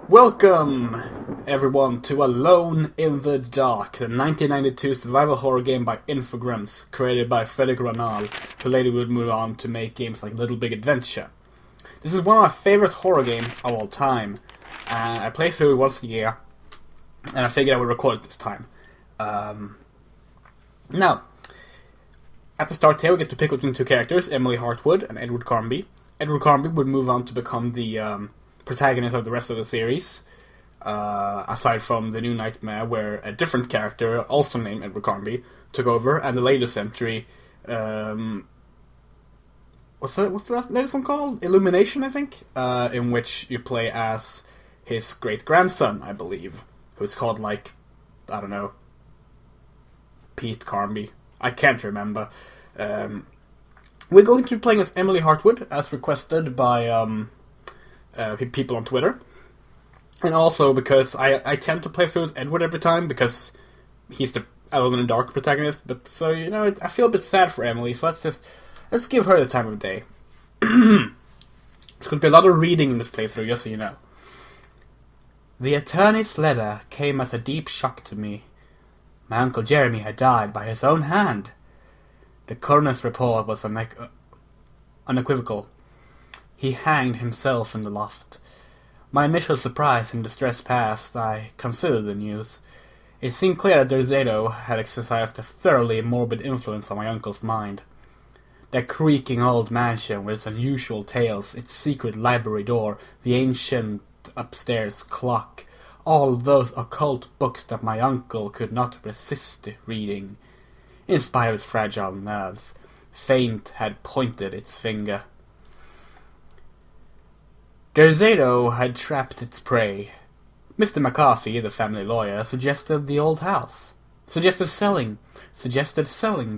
Welcome, everyone, to Alone in the Dark, the 1992 survival horror game by Infogrames, created by Frederick Ranal, who later would move on to make games like Little Big Adventure. This is one of my favorite horror games of all time. I play through it once a year, and I figured I would record it this time. Now, at the start here, we get to pick between two characters, Emily Hartwood and Edward Carnby. Edward Carnby would move on to become the protagonist of the rest of the series, aside from the New Nightmare, where a different character, also named Edward Carnby, took over, and the latest entry, what's the latest one called? Illumination, I think? In which you play as his great-grandson, I believe, who's called, I don't know, Pete Carnby. I can't remember. We're going to be playing as Emily Hartwood, as requested by people on Twitter. And also because I tend to play through as Edward every time, because he's the Alone in the Dark protagonist. But so, I feel a bit sad for Emily, so let's give her the time of day. There's going to be a lot of reading in this playthrough, just so you know. The attorney's letter came as a deep shock to me. My Uncle Jeremy had died by his own hand. The coroner's report was unequivocal. He hanged himself in the loft. My initial surprise and distress past, I considered the news. It seemed clear that Derzado had exercised a thoroughly morbid influence on my uncle's mind. That creaking old mansion with its unusual tales, its secret library door, the ancient upstairs clock, all those occult books that my uncle could not resist reading. In spite of his fragile nerves, fate had pointed its finger. Derzado had trapped its prey. Mr. McCarthy, the family lawyer, suggested selling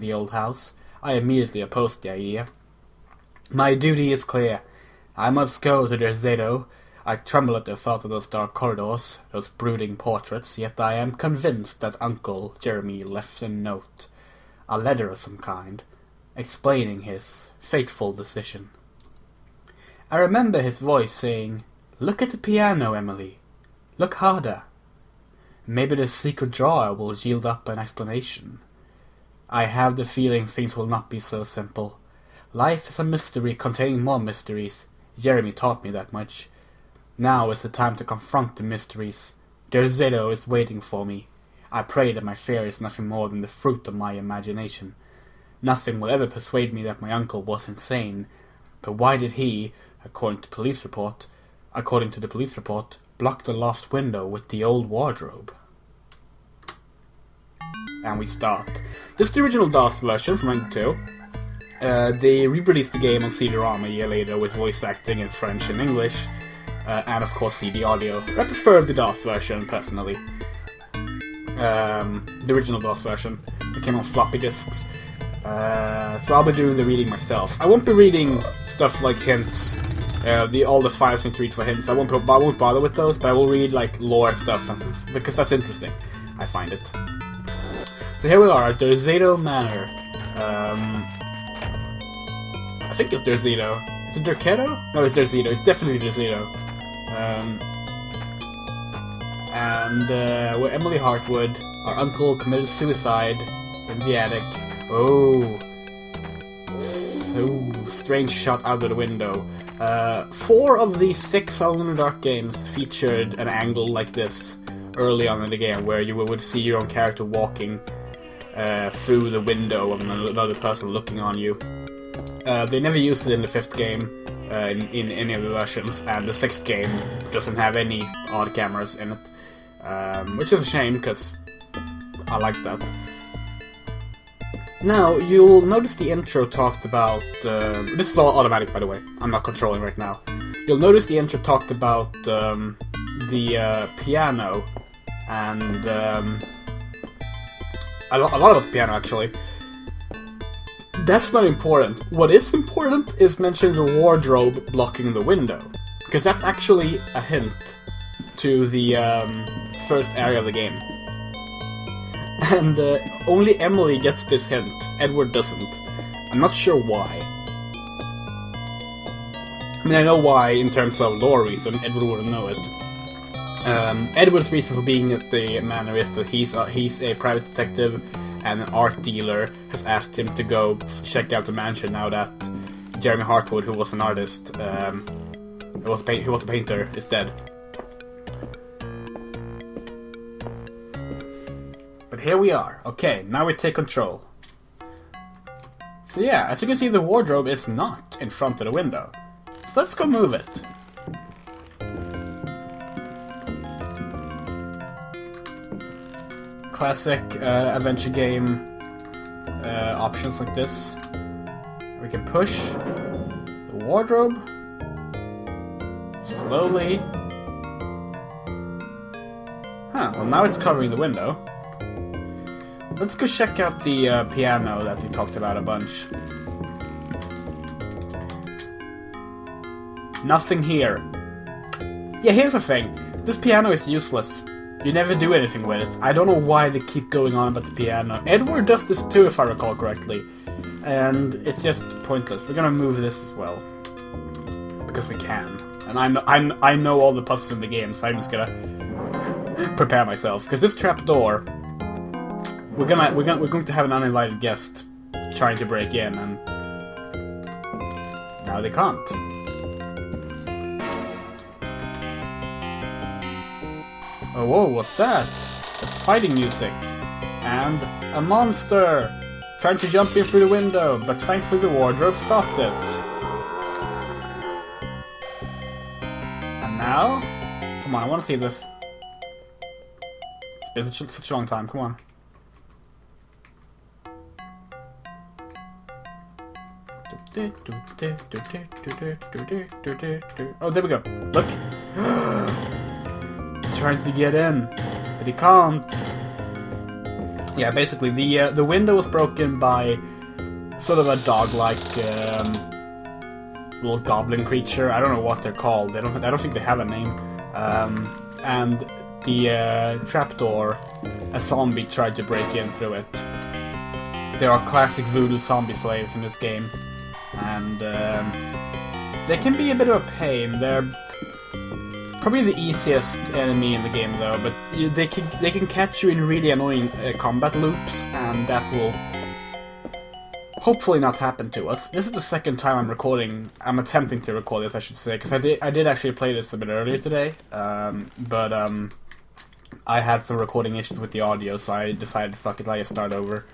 the old house. I immediately opposed the idea. My duty is clear. I must go to Derzado. I tremble at the thought of those dark corridors, those brooding portraits, yet I am convinced that Uncle Jeremy left a note, a letter of some kind, explaining his fateful decision. I remember his voice saying, "Look at the piano, Emily. Look harder. Maybe the secret drawer will yield up an explanation." I have the feeling things will not be so simple. Life is a mystery containing more mysteries. Jeremy taught me that much. Now is the time to confront the mysteries. Derzado is waiting for me. I pray that my fear is nothing more than the fruit of my imagination. Nothing will ever persuade me that my uncle was insane. But why did he, according to the police report, block the loft window with the old wardrobe? And we start. This is the original DOS version from 1992. They re-released the game on CD-ROM a year later with voice acting in French and English, and of course CD audio. I prefer the DOS version, personally. The original DOS version. It came on floppy disks. So I'll be doing the reading myself. I won't be reading stuff like hints. All the files need to read for hints. I won't bother with those, but I will read lore stuff, because that's interesting. I find it. So here we are at Derzado Manor. I think it's Derzado. Is it Derkedo? No, it's Derzado. It's definitely Derzado. We're Emily Hartwood. Our uncle committed suicide in the attic. Oh, so strange shot out of the window. 4 of the 6 Alone in the Dark games featured an angle like this early on in the game, where you would see your own character walking through the window of another person looking on you. They never used it in the 5th game, in any of the versions, and the 6th game doesn't have any odd cameras in it, which is a shame, because I like that. Now, you'll notice the intro talked about... this is all automatic, by the way. I'm not controlling right now. You'll notice the intro talked about the piano, and a lot about the piano, actually. That's not important. What is important is mentioning the wardrobe blocking the window, because that's actually a hint to the first area of the game. And only Emily gets this hint. Edward doesn't. I'm not sure why. I mean, I know why in terms of lore reason. Edward wouldn't know it. Edward's reason for being at the manor is that he's a private detective, and an art dealer has asked him to go check out the mansion now that Jeremy Hartwood, who was an artist, who was a painter, is dead. But here we are. Okay, now we take control. So yeah, as you can see, the wardrobe is not in front of the window. So let's go move it. Classic adventure game options like this. We can push the wardrobe slowly. Huh, well now it's covering the window. Let's go check out the piano that we talked about a bunch. Nothing here. Yeah, here's the thing. This piano is useless. You never do anything with it. I don't know why they keep going on about the piano. Edward does this too, if I recall correctly. And it's just pointless. We're gonna move this as well. Because we can. And I know all the puzzles in the game, so I'm just gonna prepare myself. Because this trapdoor, we're going to have an uninvited guest trying to break in, and now they can't. Oh, whoa, what's that? It's fighting music. And a monster trying to jump in through the window, but thankfully the wardrobe stopped it. And now? Come on, I want to see this. It's been such a long time, come on. Oh, there we go. Look. Trying to get in, but he can't. Yeah, basically the window was broken by sort of a dog-like little goblin creature. I don't know what they're called. I don't think they have a name. And the trapdoor, a zombie tried to break in through it. There are classic voodoo zombie slaves in this game, and they can be a bit of a pain. They're probably the easiest enemy in the game, though, but they can catch you in really annoying combat loops, and that will hopefully not happen to us. This is the second time I'm attempting to record this, I should say, because I did actually play this a bit earlier today, but I had some recording issues with the audio, so I decided, fuck it, I'll just start over.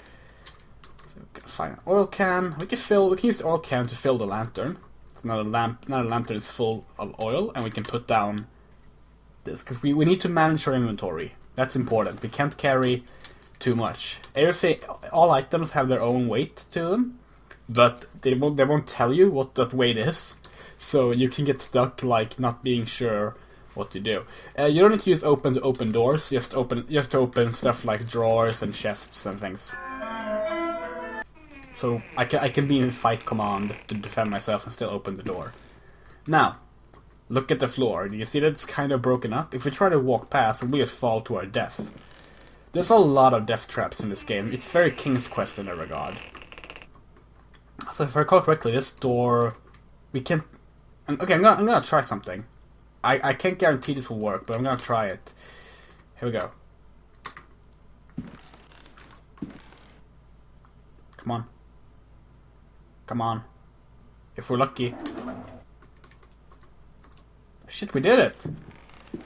So we can find an oil can. We can use the oil can to fill the lantern. It's not a lantern, it's full of oil, and we can put down this, because we need to manage our inventory. That's important. We can't carry too much. All items have their own weight to them, but they won't tell you what that weight is, so you can get stuck, like, not being sure what to do. You don't need to use open to open doors, just to open stuff like drawers and chests and things. So I can be in fight command to defend myself and still open the door. Now, look at the floor. Do you see that it's kind of broken up? If we try to walk past, we'll just fall to our death. There's a lot of death traps in this game. It's very King's Quest in that regard. So if I recall correctly, this door, we can. Okay, I'm gonna try something. I can't guarantee this will work, but I'm gonna try it. Here we go. Come on. Come on. If we're lucky. Shit, we did it!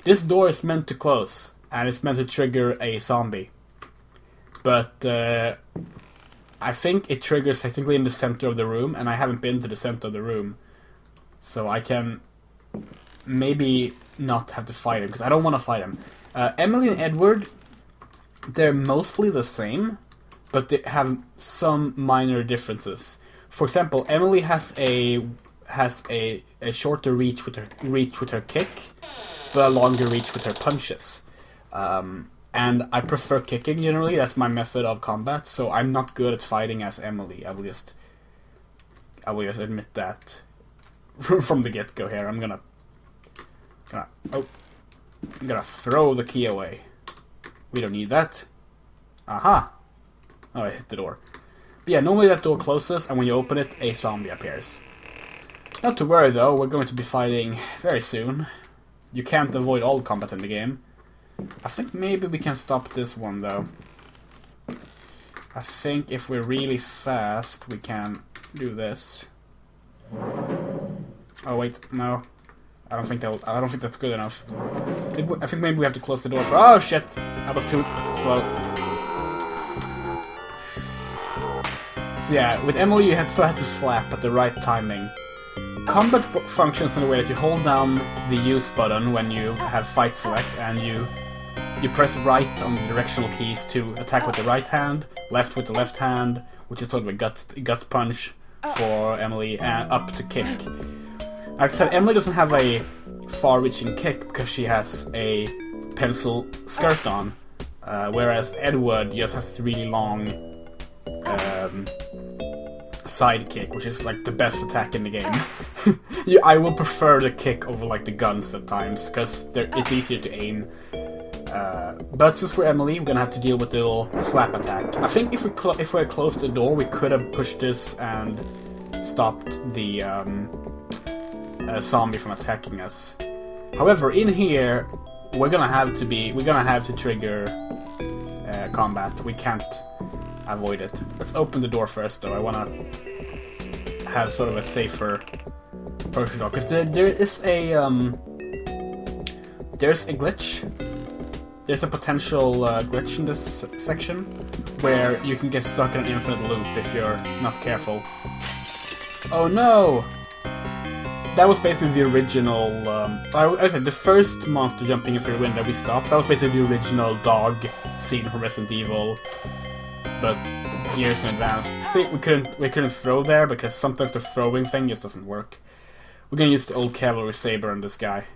This door is meant to close, and it's meant to trigger a zombie. But, I think it triggers technically in the center of the room, and I haven't been to the center of the room. So I can maybe not have to fight him, because I don't want to fight him. Emily and Edward, they're mostly the same, but they have some minor differences. For example, Emily has a shorter reach with her kick, but a longer reach with her punches. And I prefer kicking generally. That's my method of combat. So I'm not good at fighting as Emily. I will just admit that from the get-go here. I'm gonna throw the key away. We don't need that. Aha! Oh, I hit the door. But yeah, normally that door closes, and when you open it, a zombie appears. Not to worry though, we're going to be fighting very soon. You can't avoid all combat in the game. I think maybe we can stop this one, though. I think if we're really fast, we can do this. Oh wait, no. I don't think that's good enough. I think maybe we have to close the door for. Oh shit! That was too slow. So yeah, with Emily you had to slap at the right timing. Combat functions in a way that you hold down the use button when you have fight select, and you press right on the directional keys to attack with the right hand, left with the left hand, which is sort of a gut punch for Emily, and up to kick. Like I said, Emily doesn't have a far-reaching kick because she has a pencil skirt on, whereas Edward just has this really long side kick, which is like the best attack in the game. I will prefer the kick over like the guns at times because it's easier to aim. But since we're Emily, we're gonna have to deal with the little slap attack. I think if we had closed the door, we could have pushed this and stopped the zombie from attacking us. However, in here, we're gonna have to trigger combat. We can't avoid it. Let's open the door first, though. I wanna have sort of a safer approach to the door because there's a glitch. There's a potential glitch in this section where you can get stuck in an infinite loop if you're not careful. Oh no! That was basically the original. I said the first monster jumping in through the window we stopped. That was basically the original dog scene from Resident Evil, but years in advance. See, we couldn't throw there because sometimes the throwing thing just doesn't work. We're gonna use the old cavalry saber on this guy.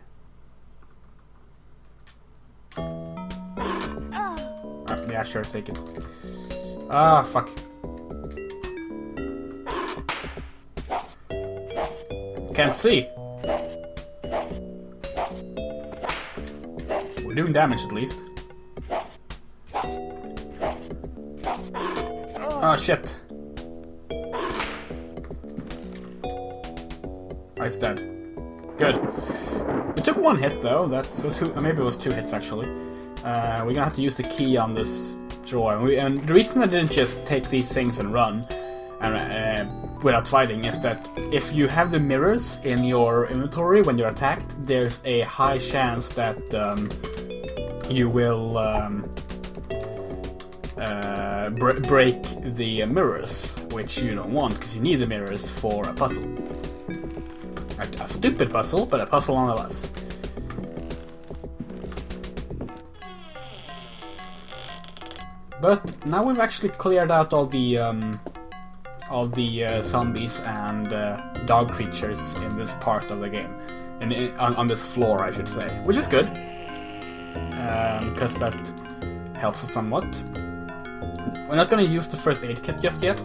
Yeah, sure, take it. Ah, fuck. Can't see. We're doing damage at least. Oh shit. Oh, he's dead. Good. We took one hit though. Maybe it was 2 hits actually. We're gonna have to use the key on this drawer, and the reason I didn't just take these things and run without fighting is that if you have the mirrors in your inventory when you're attacked, there's a high chance that you will break the mirrors, which you don't want because you need the mirrors for a puzzle. A stupid puzzle, but a puzzle nonetheless. But now we've actually cleared out all the zombies and dog creatures in this part of the game, on this floor, I should say, which is good, because that helps us somewhat. We're not going to use the first aid kit just yet,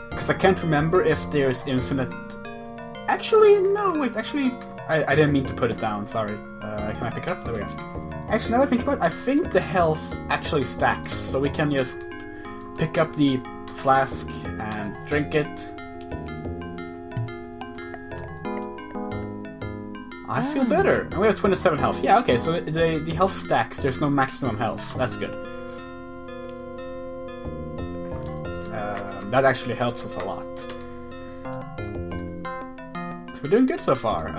because I can't remember if there's infinite. Actually, no, wait. Actually, I didn't mean to put it down. Sorry. Can I pick it up? There we go. Actually, now that I think about it, I think the health actually stacks, so we can just pick up the flask and drink it. I feel better. And we have 27 health. Yeah, okay, so the health stacks. There's no maximum health. That's good. That actually helps us a lot. So we're doing good so far.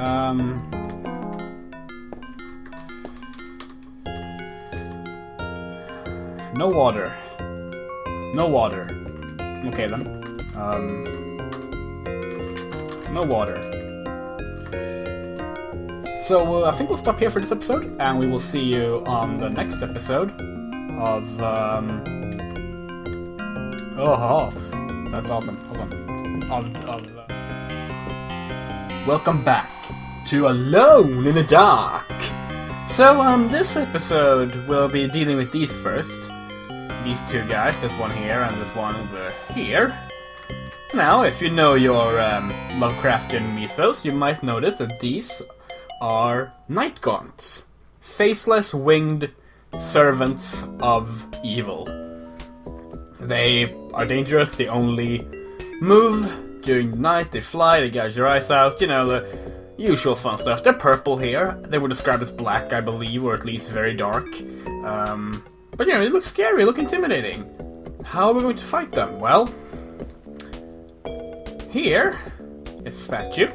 No water. No water. Okay then. No water. So I think we'll stop here for this episode, and we will see you on the next episode of oh, that's awesome. Hold on. Welcome back to Alone in the Dark. So this episode we'll be dealing with these first. These 2 guys, this one here and this one over here. Now, if you know your Lovecraftian mythos, you might notice that these are night gaunts. Faceless, winged servants of evil. They are dangerous, they only move during the night, they fly, they gouge your eyes out, you know, Usual fun stuff. They're purple here. They were described as black, I believe, or at least very dark. But yeah, they look scary, look intimidating. How are we going to fight them? Well, here is a statue.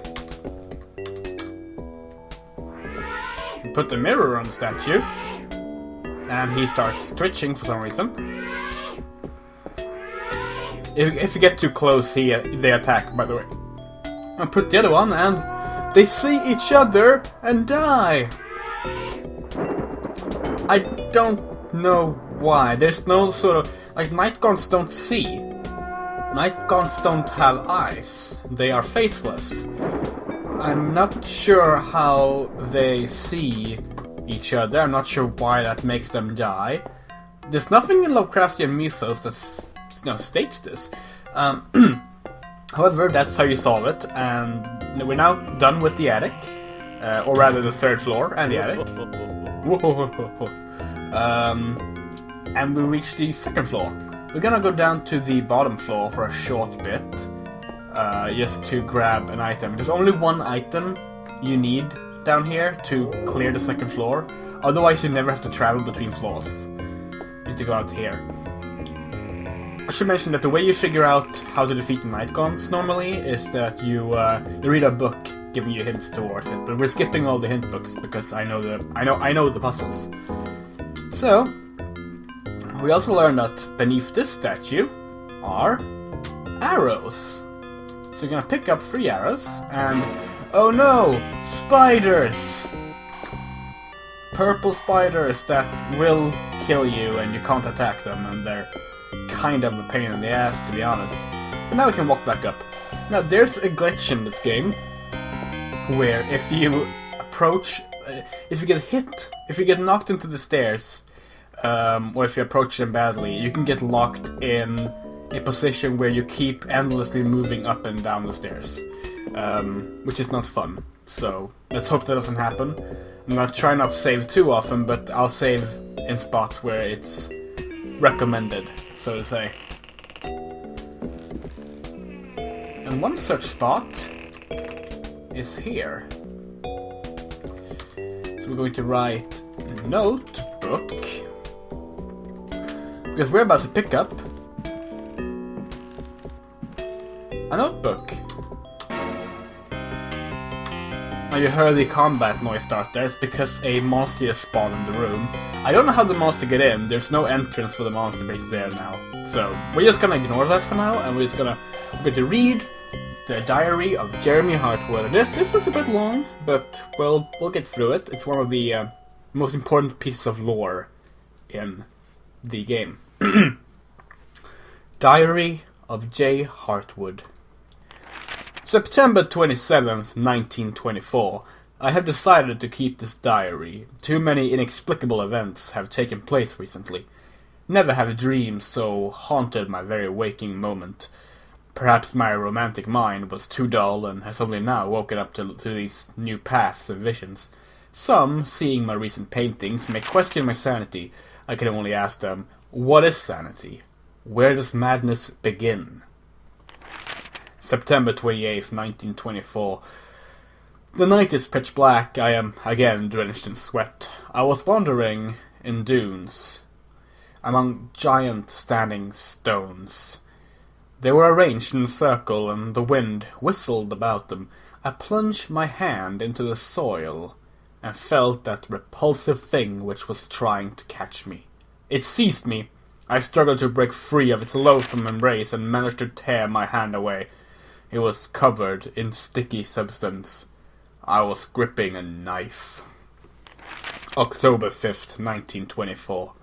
Put the mirror on the statue, and he starts twitching for some reason. If you get too close, they attack, by the way. And put the other one, and they see each other and die. I don't know why. There's no sort of... Like, night gaunts don't see. Night gaunts don't have eyes. They are faceless. I'm not sure how they see each other. I'm not sure why that makes them die. There's nothing in Lovecraftian mythos that states this. However, that's how you solve it, and we're now done with the attic. Or rather, the third floor and the attic. And we reach the second floor. We're gonna go down to the bottom floor for a short bit. Just to grab an item. There's only one item you need down here to clear the second floor. Otherwise, you never have to travel between floors. You need to go out here. I should mention that the way you figure out how to defeat the night gaunts normally is that you read a book giving you hints towards it. But we're skipping all the hint books because I know the puzzles. So we also learned that beneath this statue are arrows. So you're gonna pick up 3 arrows, and oh no! Spiders! Purple spiders that will kill you and you can't attack them, and they're kind of a pain in the ass, to be honest. But now we can walk back up. Now there's a glitch in this game, where if you approach... if you get hit, if you get knocked into the stairs, or if you approach them badly, you can get locked in a position where you keep endlessly moving up and down the stairs, which is not fun. So let's hope that doesn't happen. I'm gonna try not to save too often, but I'll save in spots where it's recommended, so to say. And one such spot is here. So we're going to write notebook, because we're about to pick up a notebook. Now you heard the combat noise start there. It's because a monster has spawned in the room. I don't know how the monster get in. There's no entrance for the monster base there now. So we're just gonna ignore that for now, and we're going to read the diary of Jeremy Hartwood. This is a bit long, but we'll get through it. It's one of the most important pieces of lore in the game. Diary of J. Hartwood. September 27th, 1924. I have decided to keep this diary. Too many inexplicable events have taken place recently. Never have dreams so haunted my very waking moment. Perhaps my romantic mind was too dull and has only now woken up to these new paths and visions. Some, seeing my recent paintings, may question my sanity. I can only ask them, what is sanity? Where does madness begin? September 28th, 1924. The night is pitch black. I am again drenched in sweat. I was wandering in dunes among giant standing stones. They were arranged in a circle, and the wind whistled about them. I plunged my hand into the soil and felt that repulsive thing which was trying to catch me. It seized me. I struggled to break free of its loathsome embrace and managed to tear my hand away. It was covered in sticky substance. I was gripping a knife. October 5th, 1924.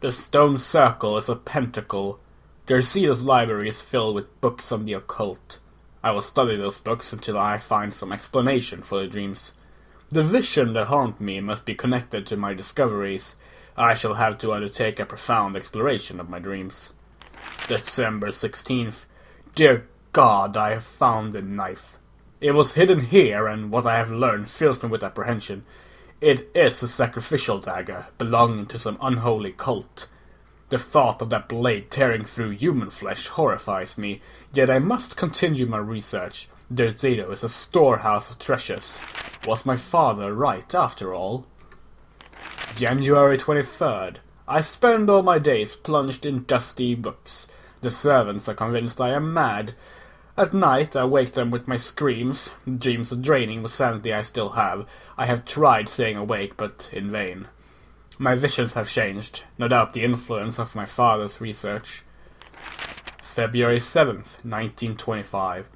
The stone circle is a pentacle. Derceda's library is filled with books on the occult. I will study those books until I find some explanation for the dreams. The vision that haunt me must be connected to my discoveries. I shall have to undertake a profound exploration of my dreams. December 16th. Dear God, I have found the knife. It was hidden here, and what I have learned fills me with apprehension. It is a sacrificial dagger, belonging to some unholy cult. The thought of that blade tearing through human flesh horrifies me, yet I must continue my research. Derzedo is a storehouse of treasures. Was my father right, after all? January 23rd. I spend all my days plunged in dusty books. The servants are convinced I am mad. At night I wake them with my screams. Dreams of draining the sanity I still have. I have tried staying awake, but in vain. My visions have changed, no doubt the influence of my father's research. February 7th, 1925.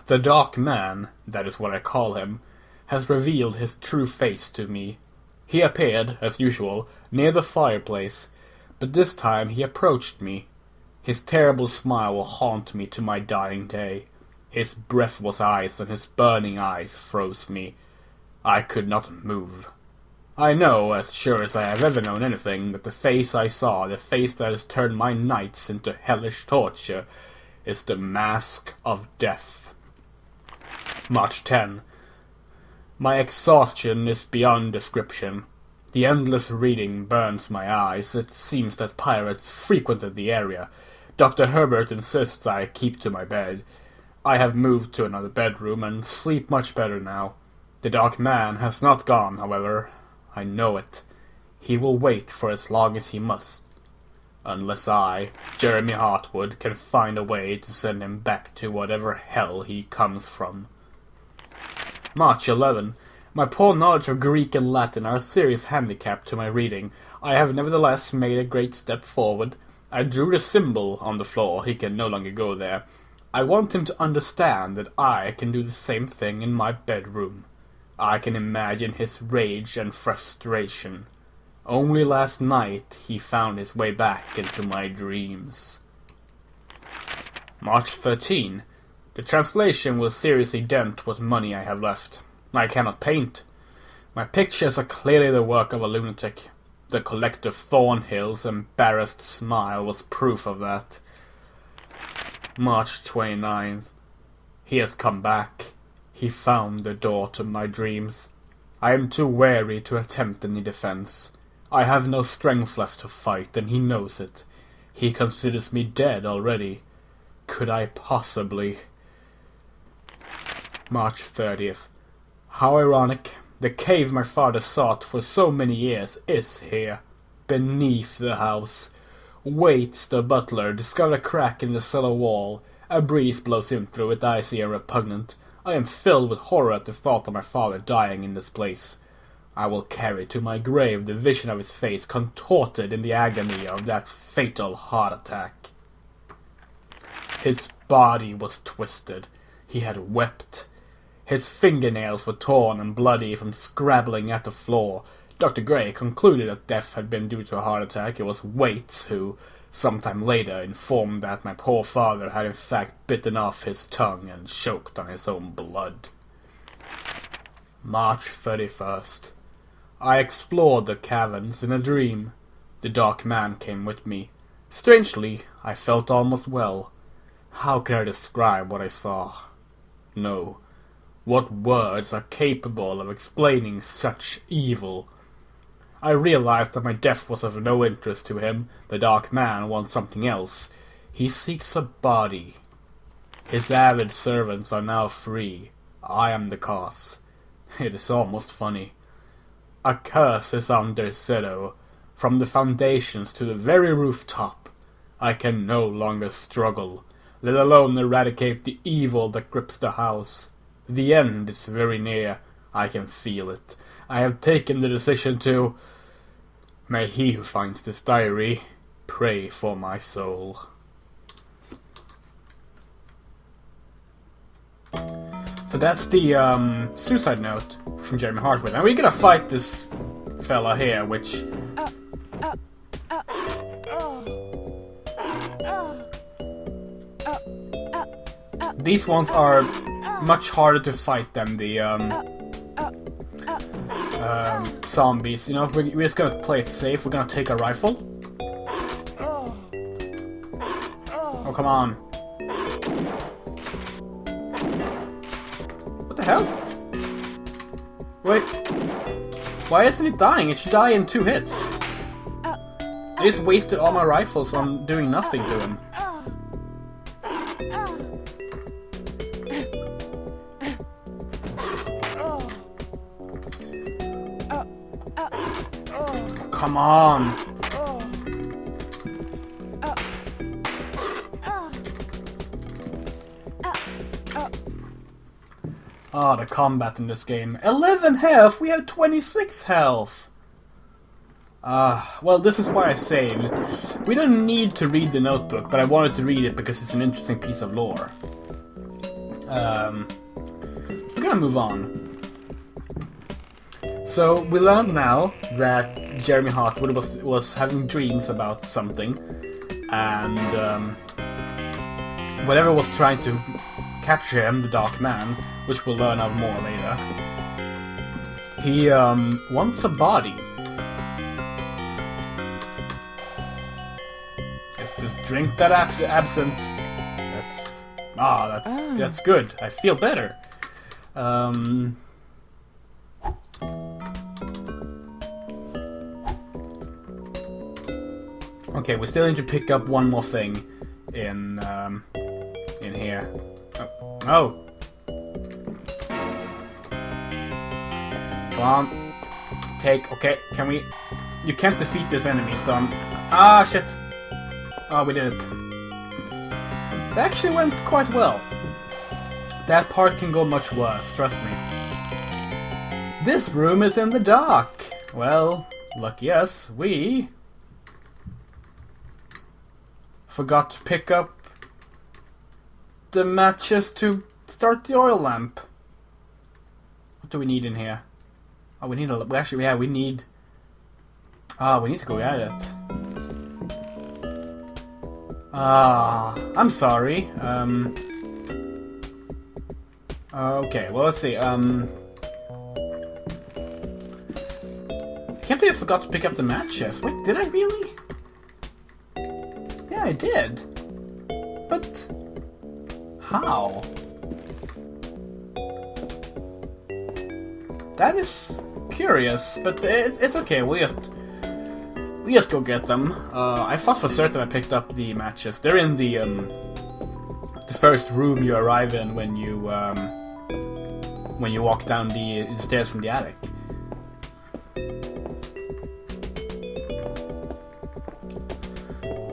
The Dark Man, that is what I call him, has revealed his true face to me. He appeared, as usual, near the fireplace, but this time he approached me. His terrible smile will haunt me to my dying day. His breathless eyes and his burning eyes froze me. I could not move. I know, as sure as I have ever known anything, that the face I saw, the face that has turned my nights into hellish torture, is the mask of death. March 10. My exhaustion is beyond description. The endless reading burns my eyes. It seems that pirates frequented the area. Dr. Herbert insists I keep to my bed. I have moved to another bedroom and sleep much better now. The Dark Man has not gone, however. I know it. He will wait for as long as he must. Unless I, Jeremy Hartwood, can find a way to send him back to whatever hell he comes from. March 11. My poor knowledge of Greek and Latin are a serious handicap to my reading. I have nevertheless made a great step forward. I drew the symbol on the floor. He can no longer go there. I want him to understand that I can do the same thing in my bedroom. I can imagine his rage and frustration. Only last night he found his way back into my dreams. March 13. The translation will seriously dent what money I have left. I cannot paint. My pictures are clearly the work of a lunatic. The collector Thornhill's embarrassed smile was proof of that. March 29th. He has come back. He found the door to my dreams. I am too weary to attempt any defense. I have no strength left to fight, and he knows it. He considers me dead already. Could I possibly... March 30th. How ironic. The cave my father sought for so many years is here. Beneath the house. Waits the butler, discovered a crack in the cellar wall. A breeze blows in through it, icy and repugnant. I am filled with horror at the thought of my father dying in this place. I will carry to my grave the vision of his face contorted in the agony of that fatal heart attack. His body was twisted. He had wept. His fingernails were torn and bloody from scrabbling at the floor. Dr. Gray concluded that death had been due to a heart attack. It was Waite who, sometime later, informed that my poor father had in fact bitten off his tongue and choked on his own blood. March 31st. I explored the caverns in a dream. The Dark Man came with me. Strangely, I felt almost well. How can I describe what I saw? No. What words are capable of explaining such evil? I realized that my death was of no interest to him. The Dark Man wants something else. He seeks a body. His avid servants are now free. I am the cause. It is almost funny. A curse is on Derzedo, from the foundations to the very rooftop. I can no longer struggle, let alone eradicate the evil that grips the house. The end is very near. I can feel it. I have taken the decision to... May he who finds this diary pray for my soul. So that's the suicide note from Jeremy Hartwood. Now we're gonna fight this fella here, which... These ones are much harder to fight than the zombies. You know, we're just gonna play it safe. We're gonna take a rifle. Oh, come on. What the hell? Wait. Why isn't it dying? It should die in 2 hits. I just wasted all my rifles on doing nothing to him. come on! Oh, the combat in this game. 11 health! We have 26 health! Well, this is why I saved. We don't need to read the notebook, but I wanted to read it because it's an interesting piece of lore. We're gonna move on. So, we learned now that Jeremy Hartwood was having dreams about something, and whatever was trying to capture him, the Dark Man, which we'll learn of more later, he wants a body. Just drink that absinthe. That's good. I feel better. Okay, we still need to pick up one more thing in here. Oh. Come on. Okay, can we... You can't defeat this enemy, so I'm... Ah, shit. Oh, we did it. That actually went quite well. That part can go much worse, trust me. This room is in the dark. Well, lucky us, we... forgot to pick up the matches to start the oil lamp. What do we need in here? Oh, we need a... Actually, yeah, we need... we need to go at it. I'm sorry. Okay, well, let's see. I can't believe I forgot to pick up the matches. Wait, did I really? Yeah, I did. But... how? That is curious, but it's okay. We just go get them. I thought for certain I picked up the matches. They're in the first room you arrive in when you walk down the stairs from the attic.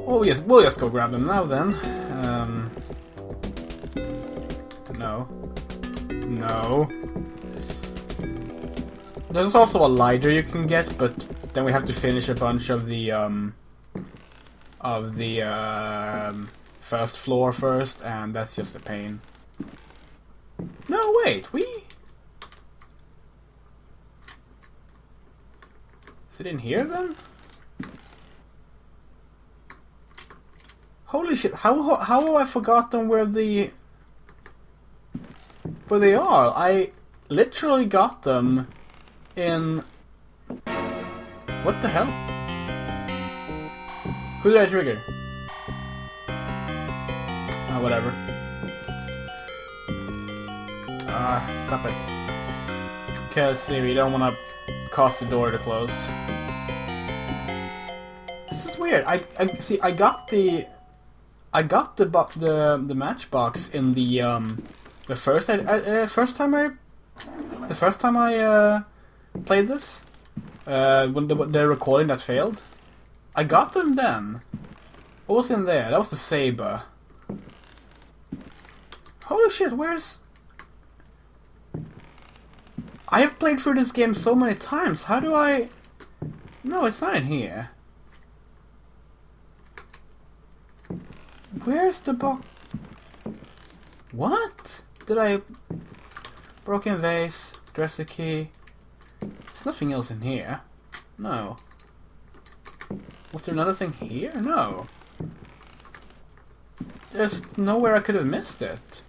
Oh yes, we'll just go grab them now then. No. There's also a lighter you can get, but then we have to finish a bunch of the first floor first, and that's just a pain. No, wait, Is it in here then? Holy shit! How have I forgotten where they are? I literally got them in... What the hell? Who did I trigger? Oh, whatever. Stop it. Okay, let's see. We don't want to cause the door to close. This is weird. I see. I got the matchbox in the first time I played this. When the recording that failed, I got them then. What was in there? That was the saber. Holy shit! Where's... I have played through this game so many times. How do I... No, it's not in here. Where's the box? What? Did I... Broken vase, dresser key... There's nothing else in here. No. Was there another thing here? No. There's nowhere I could have missed it.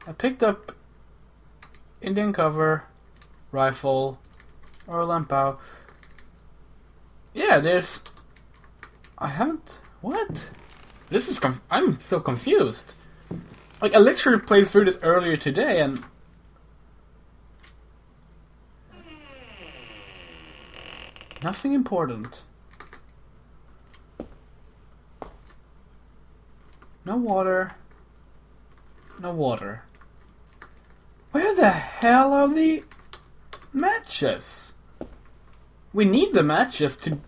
I picked up Indian cover, rifle, or lamp bow. Yeah, there's... I haven't... What? This is I'm so confused. Like, I literally played through this earlier today and... Nothing important. No water. No water. Where the hell are the matches? We need the matches to,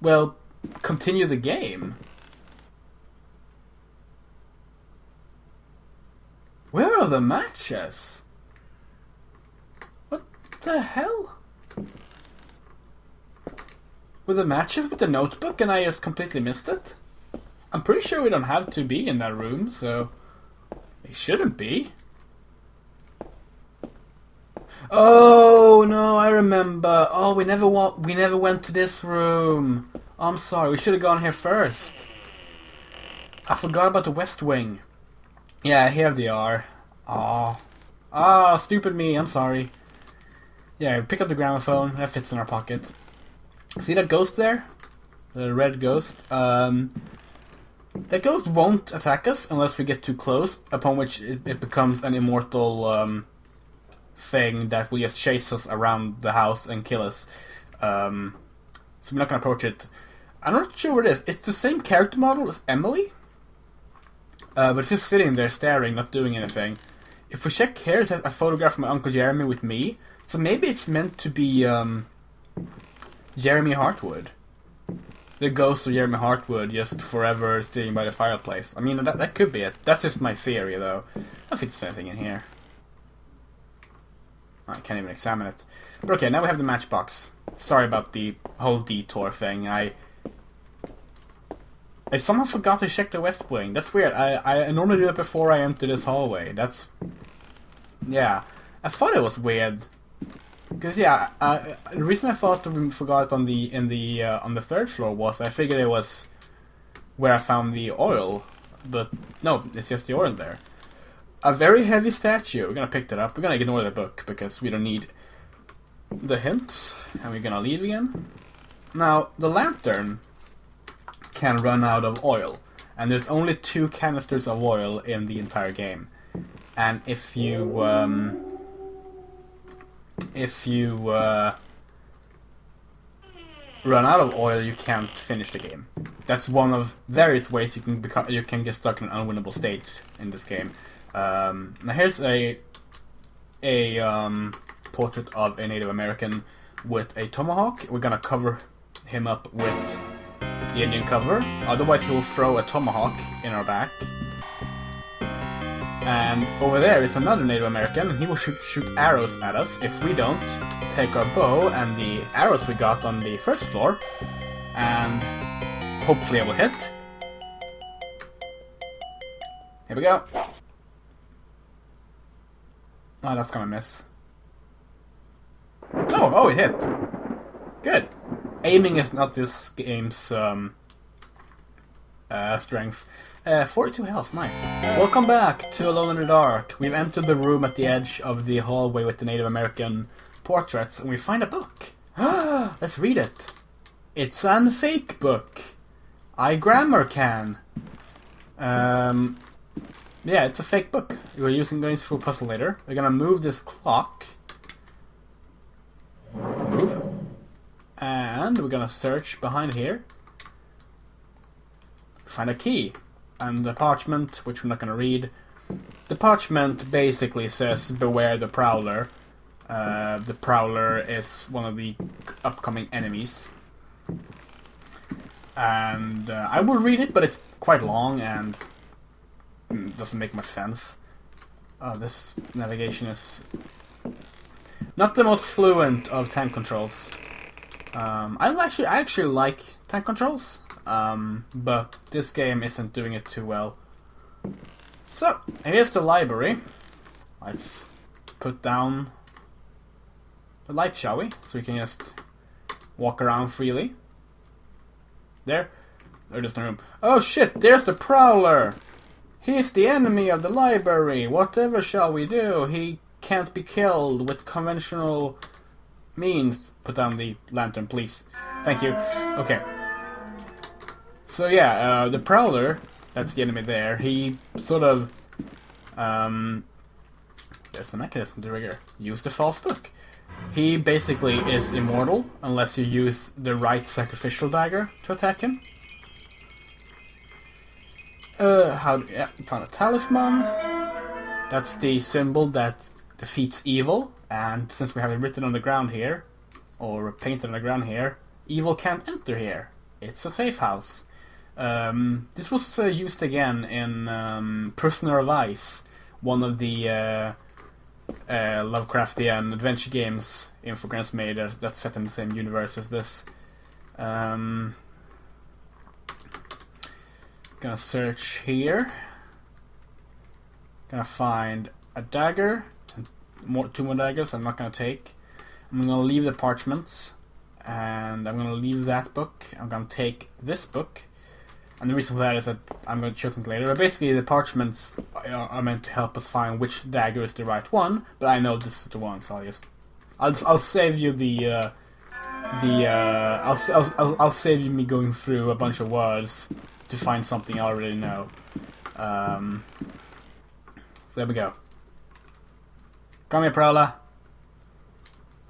well, continue the game. Where are the matches? What the hell? Were the matches with the notebook and I just completely missed it? I'm pretty sure we don't have to be in that room, so they shouldn't be. Oh no, I remember. Oh, we never went to this room. Oh, I'm sorry. We should have gone here first. I forgot about the West Wing. Yeah, here they are. Stupid me. I'm sorry. Yeah, pick up the gramophone. That fits in our pocket. See that ghost there? The red ghost. That ghost won't attack us unless we get too close, upon which it becomes an immortal thing that will just chase us around the house and kill us. So we're not going to approach it. I'm not sure what it is. It's the same character model as Emily, but it's just sitting there staring, not doing anything. If we check here, it says a photograph of my Uncle Jeremy with me, so maybe it's meant to be Jeremy Hartwood. The ghost of Jeremy Hartwood just forever sitting by the fireplace. I mean, that could be it. That's just my theory, though. I don't think there's anything in here. I can't even examine it. But okay, now we have the matchbox. Sorry about the whole detour thing. I somehow forgot to check the West Wing. That's weird. I normally do it before I enter this hallway. That's... Yeah. I thought it was weird. Because yeah, the reason I thought we forgot it on the third floor was I figured it was where I found the oil, but no, it's just the oil there. A very heavy statue. We're gonna pick that up. We're gonna ignore the book because we don't need the hints, and we're gonna leave again. Now the lantern can run out of oil, and there's only 2 canisters of oil in the entire game, and if you run out of oil, you can't finish the game. That's one of various ways you can get stuck in an unwinnable stage in this game. Now here's a portrait of a Native American with a tomahawk. We're gonna cover him up with the Indian cover, otherwise he will throw a tomahawk in our back. And over there is another Native American, and he will shoot arrows at us if we don't take our bow and the arrows we got on the first floor, and hopefully it will hit. Here we go. Oh, that's gonna miss. Oh, it hit. Good. Aiming is not this game's strength. 42 health, nice. Welcome back to Alone in the Dark. We've entered the room at the edge of the hallway with the Native American portraits, and we find a book. Let's read it. It's an fake book. I grammar can. Yeah, it's a fake book. We're going through a puzzle later. We're gonna move this clock. Move. And we're gonna search behind here. Find a key. And the parchment, which we're not gonna read. The parchment basically says, beware the Prowler. The Prowler is one of the upcoming enemies. And I will read it, but it's quite long and doesn't make much sense. This navigation is not the most fluent of tank controls. I actually like tank controls, but this game isn't doing it too well. So here's the library. Let's put down the light, shall we? So we can just walk around freely. There is no room. Oh shit! There's the Prowler. He's the enemy of the library. Whatever shall we do? He can't be killed with conventional means. Put down the lantern, please. Thank you. Okay. So yeah, the Prowler, that's the enemy there, he sort of... there's a mechanism to trigger. Use the false book. He basically is immortal unless you use the right sacrificial dagger to attack him. Found a talisman. That's the symbol that defeats evil, and since we have it written on the ground here, or painted on the ground here. Evil can't enter here. It's a safe house. This was used again in Prisoner of Ice, one of the Lovecraftian adventure games Infogrames made that's set in the same universe as this. Gonna search here. Gonna find a dagger, and two more daggers I'm not gonna take. I'm gonna leave the parchments, and I'm gonna leave that book. I'm gonna take this book, and the reason for that is that I'm gonna choose it later. But basically, the parchments are meant to help us find which dagger is the right one. But I know this is the one, so I'll save you I'll save you me going through a bunch of words to find something I already know. So there we go. Come here, Prowler.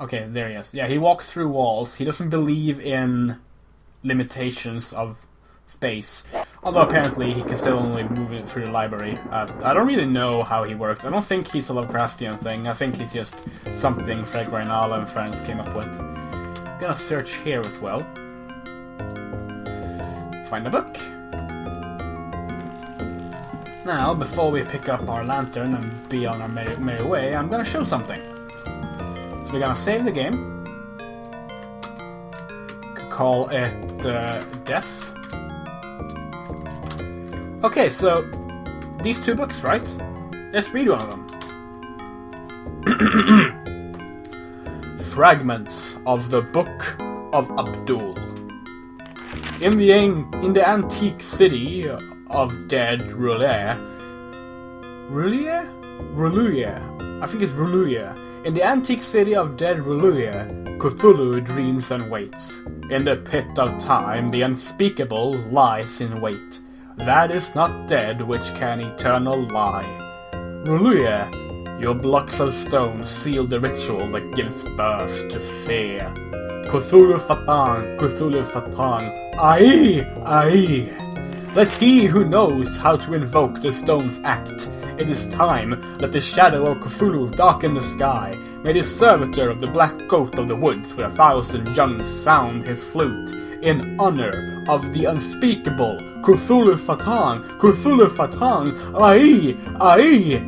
Okay, there he is. Yeah, he walks through walls. He doesn't believe in limitations of space. Although apparently he can still only move it through the library. I don't really know how he works. I don't think he's a Lovecraftian thing. I think he's just something Fred Guarinala and friends came up with. I'm gonna search here as well. Find a book. Now, before we pick up our lantern and be on our merry way, I'm gonna show something. So we're gonna save the game. Could call it Death. Okay, so these two books, right? Let's read one of them. Fragments of the Book of Abdul. In the antique city of dead R'lyeh. I think it's R'lyeh. In the antique city of dead R'lyeh, Cthulhu dreams and waits. In the pit of time, the unspeakable lies in wait. That is not dead which can eternal lie. R'lyeh, your blocks of stone seal the ritual that gives birth to fear. Cthulhu Fatan, Ai! Let he who knows how to invoke the stones act. It is time, let the shadow of Cthulhu darken the sky. May the servitor of the black goat of the woods with 1,000 young sound his flute. In honor of the unspeakable Cthulhu Fatan, Ai!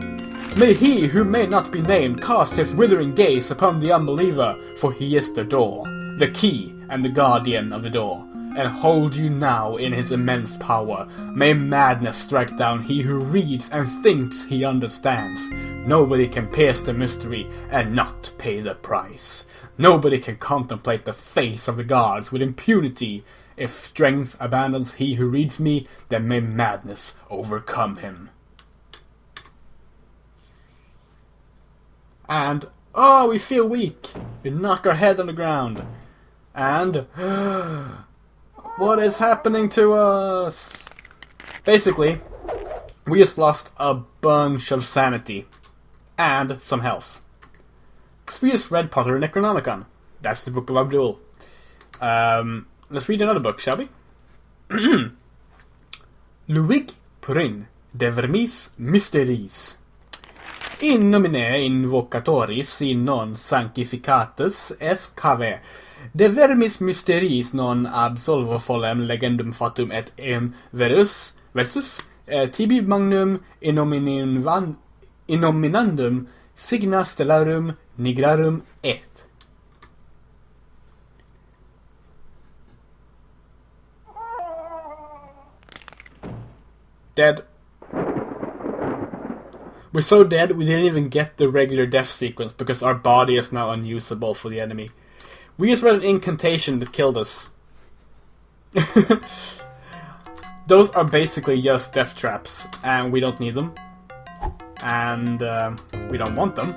May he who may not be named cast his withering gaze upon the unbeliever, for he is the door, the key, and the guardian of the door, and hold you now in his immense power. May madness strike down he who reads and thinks he understands. Nobody can pierce the mystery and not pay the price. Nobody can contemplate the face of the gods with impunity. If strength abandons he who reads me, then may madness overcome him. And, oh, we feel weak. We knock our head on the ground. And, what is happening to us? Basically, we just lost a bunch of sanity. And some health. Because we just read part of the Necronomicon. That's the Book of Abdul. Let's read another book, shall we? Luig Purin, de vermis mysteries. In nomine invocatoris in non sanctificatus es cave. De vermis mysteris non absolvo folem legendum fatum et versus tibi magnum innominandum signa stellarum nigrarum et. Dead. We're so dead we didn't even get the regular death sequence because our body is now unusable for the enemy. We just read an incantation that killed us. Those are basically just death traps, and we don't need them. And we don't want them.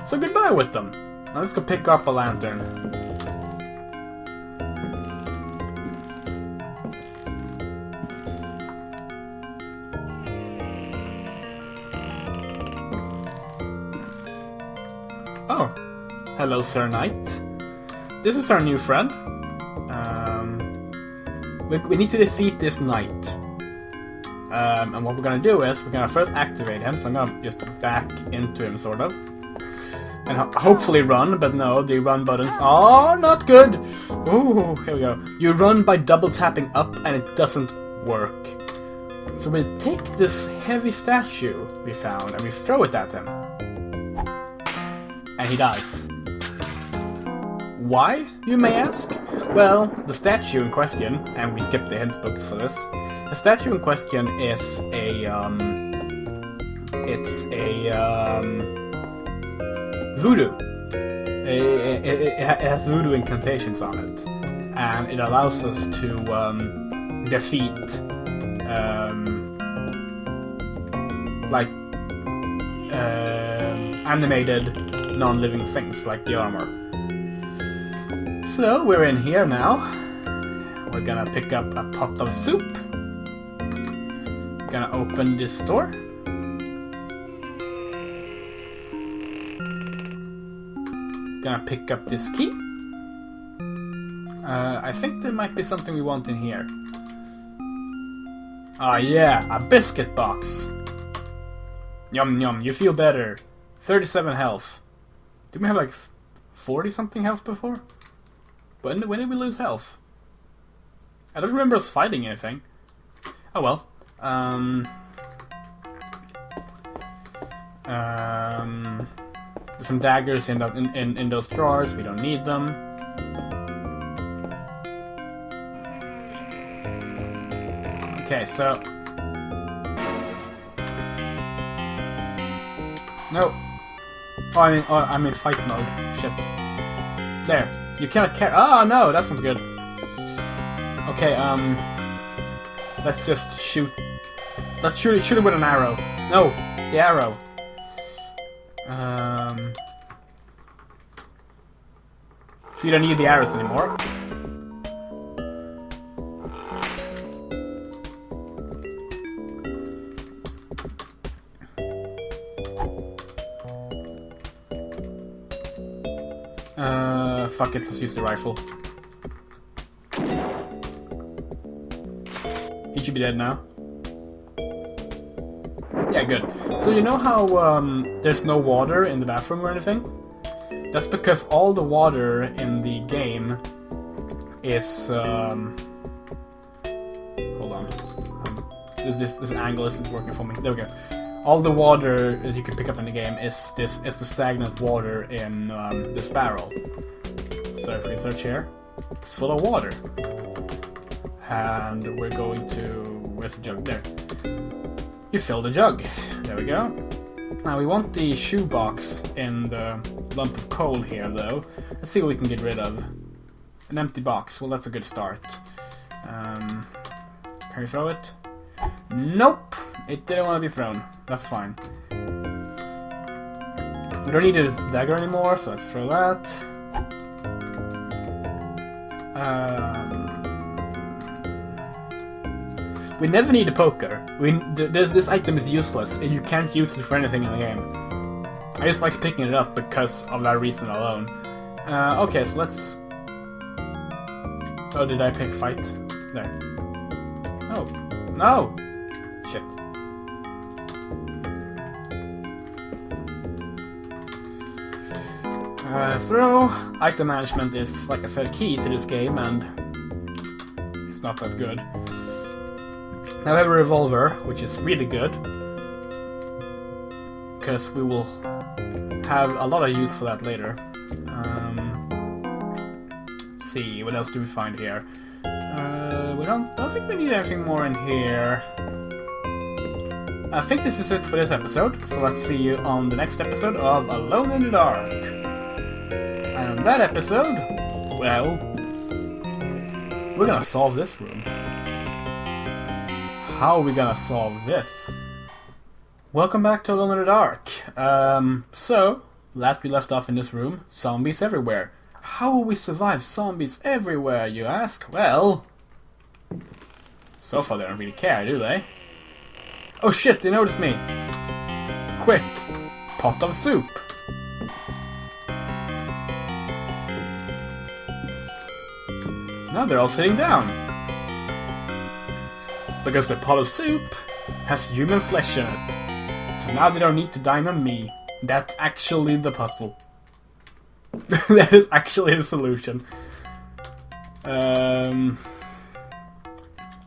So goodbye with them. Now let's go pick up a lantern. Oh, hello, Sir Knight. This is our new friend. We need to defeat this knight. And what we're gonna do is we're gonna first activate him. So I'm gonna just back into him, sort of. And hopefully run, but no, the run buttons are not good! Ooh, here we go. You run by double tapping up and it doesn't work. So we take this heavy statue we found and we throw it at him. And he dies. Why, you may ask? Well, the statue in question, and we skipped the hint books for this, the statue in question is voodoo. It has voodoo incantations on it, and it allows us to defeat animated non-living things like the armor. So we're in here now. We're gonna pick up a pot of soup. Gonna open this door. Gonna pick up this key. I think there might be something we want in here. Ah yeah, a biscuit box. Yum yum, you feel better. 37 health. Didn't we have like 40 something health before? When did we lose health? I don't remember us fighting anything. Oh well. There's some daggers in those drawers. We don't need them. Okay, so no. Oh, I'm in fight mode. Shit. There. You cannot carry. Oh no, that's not good. Okay, let's just shoot. Let's shoot him with an arrow. No, the arrow. So you don't need the arrows anymore. Fuck it, let's use the rifle. He should be dead now. Yeah, good. So you know how there's no water in the bathroom or anything? That's because all the water in the game is hold on. This angle isn't working for me. There we go. All the water that you can pick up in the game is the stagnant water in this barrel. So if we search here, it's full of water. And we're going to... where's the jug? There. You fill the jug. There we go. Now we want the shoebox in the lump of coal here, though. Let's see what we can get rid of. An empty box. Well, that's a good start. Can we throw it? Nope! It didn't want to be thrown. That's fine. We don't need a dagger anymore, so let's throw that. We never need a poker. This item is useless, and you can't use it for anything in the game. I just like picking it up because of that reason alone. Okay, so let's... Oh, did I pick fight? There. Oh. No! Shit. Throw. Item management is, like I said, key to this game, and it's not that good. Now we have a revolver, which is really good, because we will have a lot of use for that later. Let's see, what else do we find here? We don't think we need anything more in here. I think this is it for this episode, so let's see you on the next episode of Alone in the Dark. And that episode, well, we're gonna solve this room. How are we gonna solve this? Welcome back to Alone in the Dark. So, last we left off in this room, zombies everywhere. How will we survive zombies everywhere, you ask? Well, so far they don't really care, do they? Oh shit, they noticed me! Quick! Pot of soup! Now they're all sitting down. Because the pot of soup has human flesh in it. So now they don't need to dine on me. That's actually the puzzle. That is actually the solution.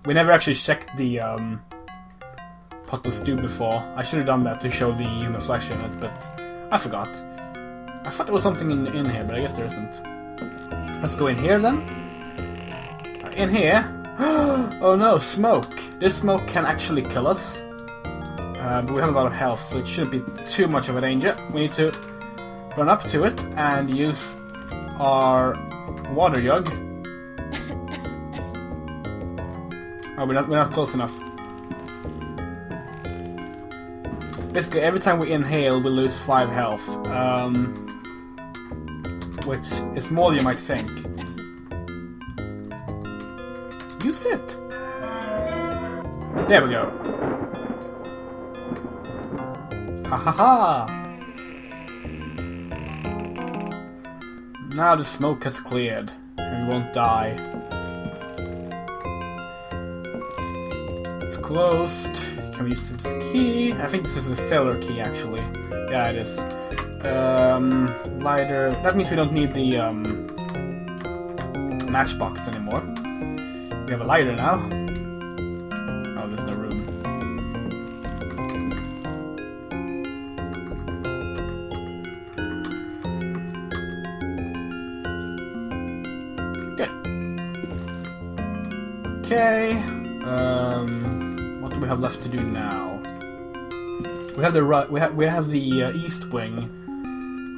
We never actually checked the pot of stew before. I should have done that to show the human flesh in it, but I forgot. I thought there was something in here, but I guess there isn't. Let's go in here then. In here. Oh no, smoke. This smoke can actually kill us. But we have a lot of health, so it shouldn't be too much of a danger. We need to run up to it and use our water jug. Oh, we're not close enough. Basically, every time we inhale, we lose 5 health. Which is more than you might think. Use it! There we go. Ha ha ha! Now the smoke has cleared, and we won't die. It's closed. Can we use this key? I think this is a cellar key, actually. Yeah, it is. Lighter. That means we don't need the matchbox anymore. We have a lighter now. Oh, there's no room. Good. Okay. What do we have left to do now? We have the east wing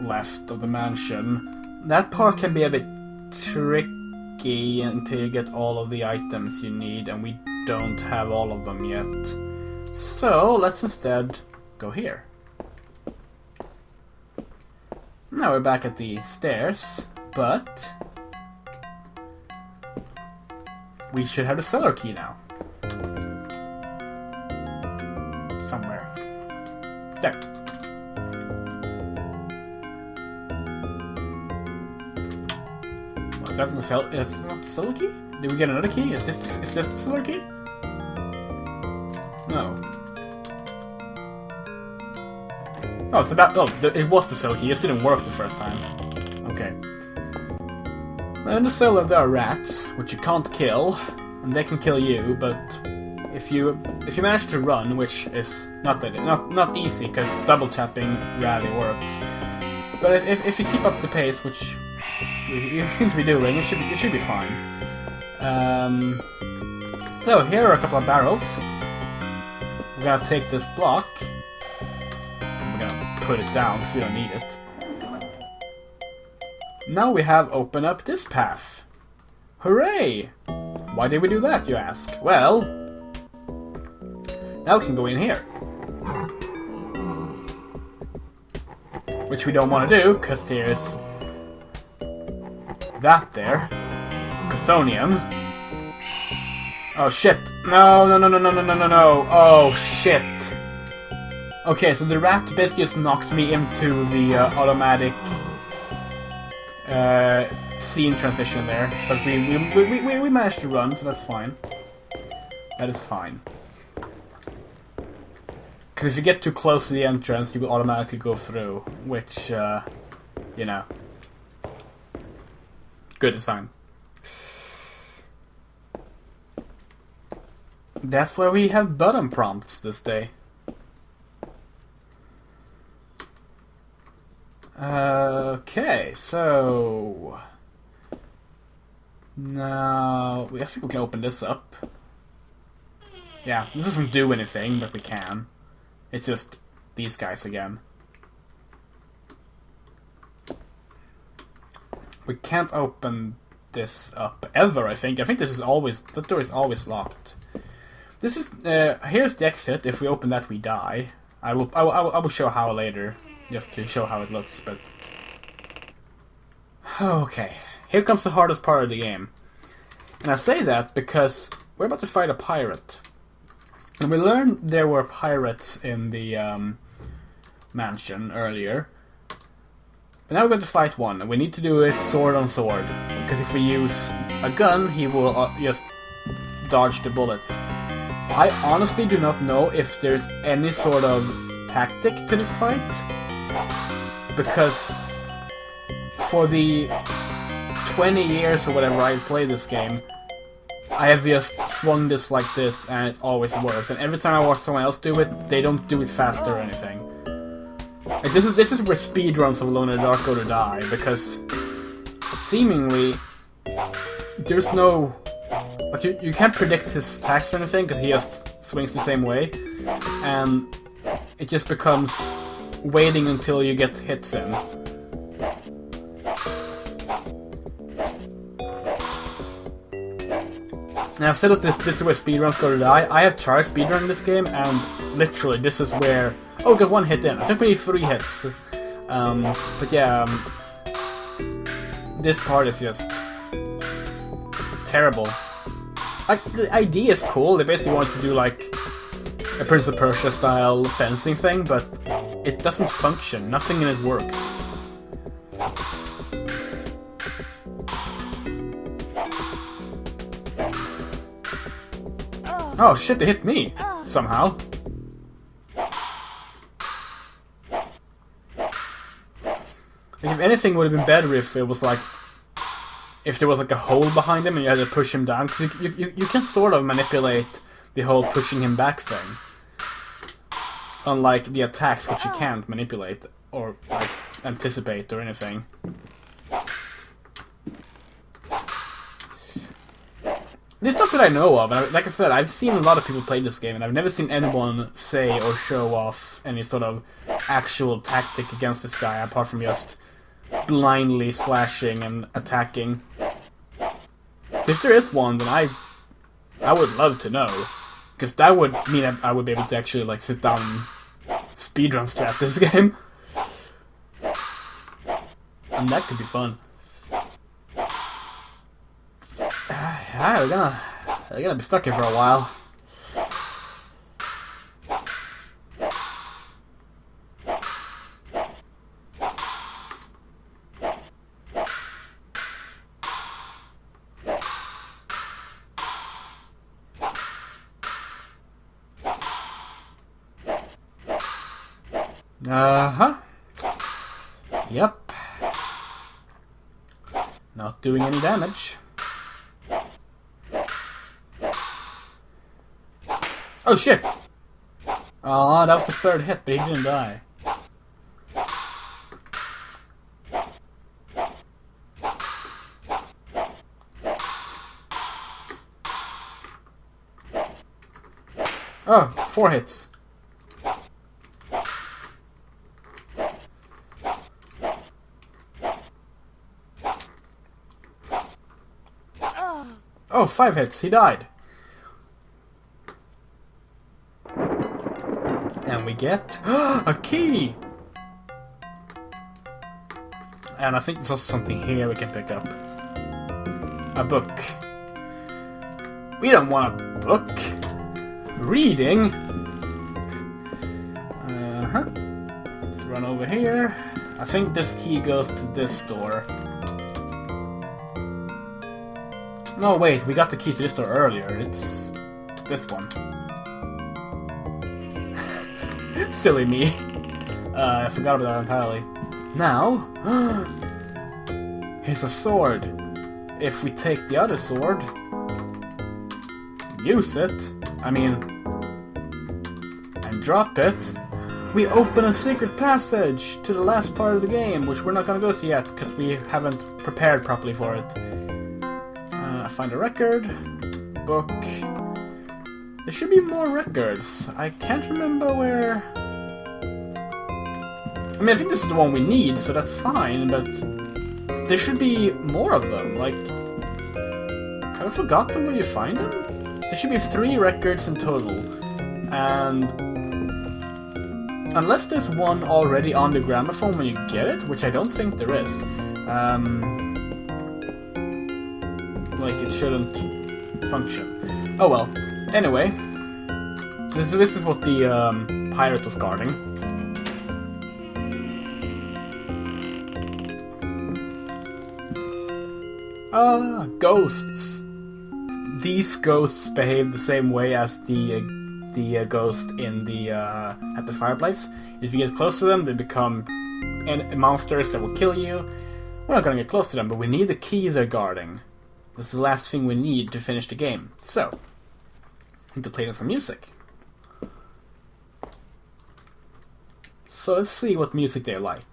left of the mansion. That part can be a bit tricky until you get all of the items you need, and we don't have all of them yet. So let's instead go here. Now we're back at the stairs, but we should have the cellar key now. Somewhere. There. Is that the cellar? Is this not the cellar key? Did we get another key? Is this the cellar key? No. Oh, it's about. Oh, it was the cellar key. It just didn't work the first time. Okay. In the cellar there are rats, which you can't kill, and they can kill you. But if you manage to run, which is not easy, because double tapping rarely works. But if you keep up the pace, which you seem to be doing, it should be fine. So here are a couple of barrels. We're gonna take this block. And we're gonna put it down so we don't need it. Now we have opened up this path. Hooray! Why did we do that, you ask? Well, now we can go in here. Which we don't want to do, because there's that there. Chthonium. Oh shit. No. Oh shit. Okay, so the rat basically just knocked me into the automatic scene transition there. But we managed to run, so that's fine. That is fine. Because if you get too close to the entrance, you will automatically go through, which, you know. Good design. That's why we have button prompts this day. Okay, so now I think we can open this up. Yeah, this doesn't do anything, but we can. It's just these guys again. We can't open this up ever, I think. I think this is always, that door is always locked. This is, here's the exit. If we open that, we die. I will show how later, just to show how it looks, but... Okay, here comes the hardest part of the game. And I say that because we're about to fight a pirate. And we learned there were pirates in the mansion earlier. But now we're going to fight one, and we need to do it sword on sword. Because if we use a gun, he will just dodge the bullets. I honestly do not know if there's any sort of tactic to this fight. Because for the 20 years or whatever I played this game, I have just swung this like this, and it's always worked. And every time I watch someone else do it, they don't do it faster or anything. Like, this is where speedruns of Alone in the Dark go to die, because seemingly there's no... Like, you can't predict his attacks or anything, because he just swings the same way. And it just becomes waiting until you get hits in. Now, I've said that this is where speedruns go to die. I have tried speedrunning this game, and literally, this is where... Oh, got one hit in. I think we need 3 hits. But yeah, this part is just terrible. Like, the idea is cool. They basically want to do, like, a Prince of Persia style fencing thing, but it doesn't function. Nothing in it works. Oh shit, they hit me! Somehow. Like, if anything would have been better if it was like... If there was like a hole behind him and you had to push him down, because you can sort of manipulate the whole pushing him back thing. Unlike the attacks, which you can't manipulate or like anticipate or anything. This stuff that I know of, and like I said, I've seen a lot of people play this game, and I've never seen anyone say or show off any sort of actual tactic against this guy, apart from just blindly slashing and attacking. So if there is one, then I would love to know, because that would mean I would be able to actually like sit down and speedrun strat this game, and that could be fun. Yeah, we're gonna be stuck here for a while. Uh-huh. Yep. Not doing any damage. Oh shit! Oh, that was the 3rd hit, but he didn't die. Oh, 4 hits. Oh, 5 hits. He died. And we get a key! And I think there's also something here we can pick up. A book. We don't want a book. Reading? Uh-huh. Let's run over here. I think this key goes to this door. No, wait, we got the key to this door earlier. It's this one. Silly me. I forgot about that entirely. Now, here's a sword. If we take the other sword, use it, and drop it, we open a secret passage to the last part of the game, which we're not gonna go to yet, because we haven't prepared properly for it. Find a record, book. There should be more records. I can't remember where... I think this is the one we need, so that's fine, but there should be more of them. Like, have I forgotten where you find them? There should be 3 records in total, and unless there's one already on the gramophone when you get it, which I don't think there is, like, it shouldn't function. Oh well. Anyway, this is what the pirate was guarding. Ghosts. These ghosts behave the same way as the ghost in the at the fireplace. If you get close to them, they become monsters that will kill you, We're not gonna get close to them, but we need the key they're guarding. This is the last thing we need to finish the game. So, I need to play them some music. So let's see what music they like.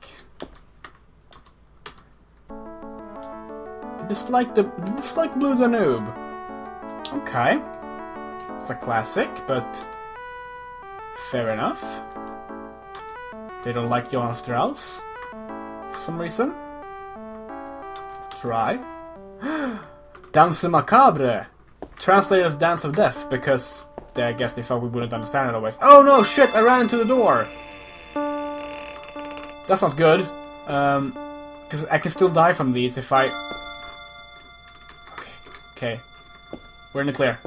They dislike Blue Danube. Okay. It's a classic, but fair enough. They don't like Johann Strauss for some reason. Let's try. Danse Macabre! Translated as Dance of Death, because I guess they thought we wouldn't understand it otherwise. Oh no, shit! I ran into the door! That's not good. Because I can still die from these if I... Okay. We're in the clear.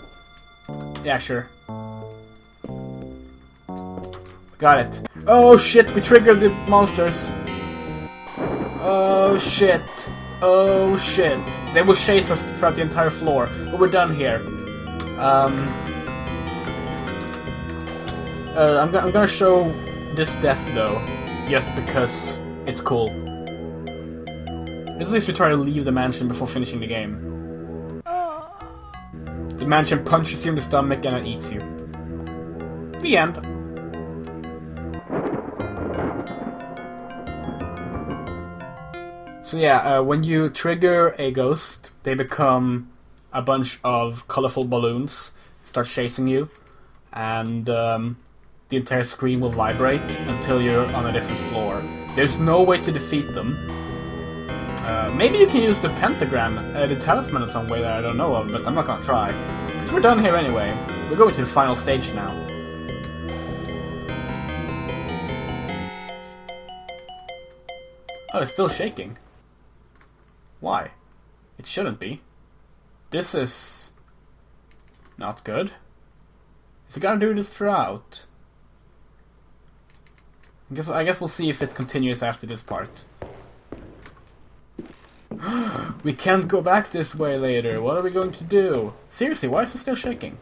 Yeah, sure. Got it. Oh shit, we triggered the monsters. Oh shit. Oh shit. They will chase us throughout the entire floor. But we're done here. I'm gonna show this death though. Just because it's cool. At least we try to leave the mansion before finishing the game. The mansion punches you in the stomach and it eats you. The end. So yeah, when you trigger a ghost, they become a bunch of colorful balloons, start chasing you, and the entire screen will vibrate until you're on a different floor. There's no way to defeat them. Maybe you can use the pentagram, the talisman in some way that I don't know of, but I'm not gonna try. Because we're done here anyway. We're going to the final stage now. Oh, it's still shaking. Why? It shouldn't be. This is... not good. Is it gonna do this throughout? I guess we'll see if it continues after this part. We can't go back this way later. What are we going to do? Seriously, why is it still shaking?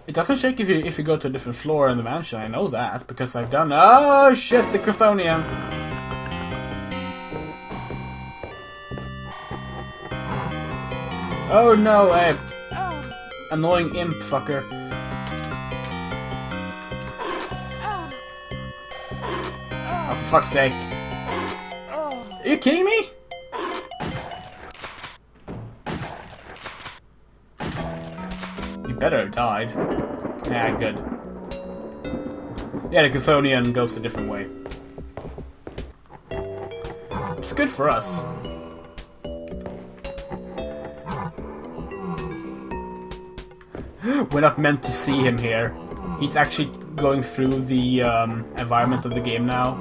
It doesn't shake if you go to a different floor in the mansion. I know that because I've done. Oh shit! The Chthonian. Oh no! Annoying imp fucker. Oh, for fuck's sake! Are you kidding me? You better have died. Yeah, good. Yeah, the Chthonian goes a different way. It's good for us. We're not meant to see him here. He's actually going through the environment of the game now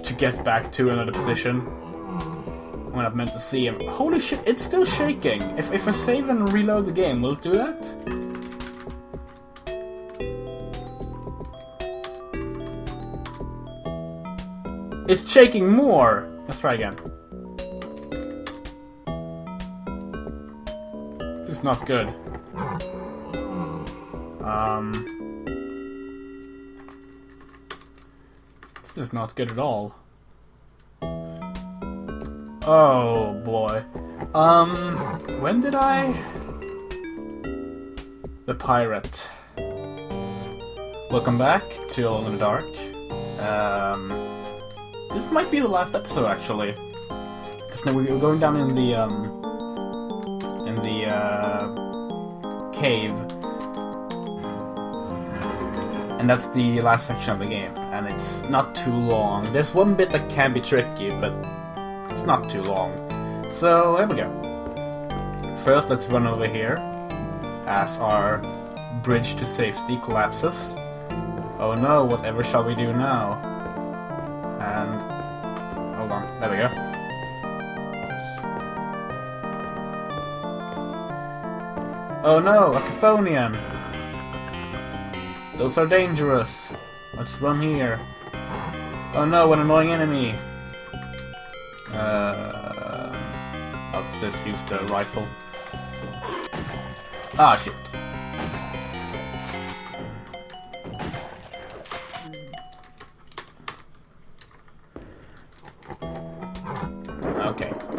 to get back to another position. We're not meant to see him. Holy shit, it's still shaking. If I save and reload the game, will it do that? It's shaking more! Let's try again. This is not good. This is not good at all. Oh boy. When did I... The Pirate. Welcome back to Alone in the Dark. This might be the last episode actually. Because now we're going down in the cave. And that's the last section of the game. And it's not too long. There's one bit that can be tricky, but it's not too long. So, here we go. First, let's run over here as our bridge to safety collapses. Oh no, whatever shall we do now? And... hold on, there we go. Oh no, a Chthonian! Those are dangerous. Let's run here. Oh no, an annoying enemy! Let's just use the rifle. Ah, shit.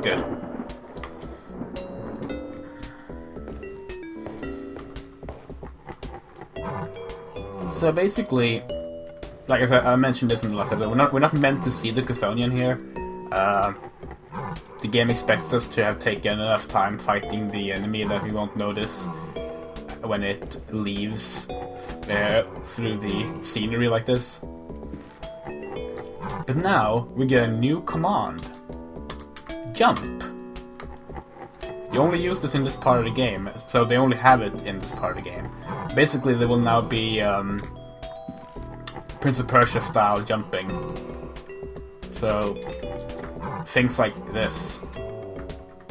Good. So basically, like I said, I mentioned this in the last episode, we're not meant to see the Chthonian here. The game expects us to have taken enough time fighting the enemy that we won't notice when it leaves through the scenery like this. But now we get a new command. Jump. You only use this in this part of the game, so they only have it in this part of the game. Basically, there will now be Prince of Persia style jumping. So things like this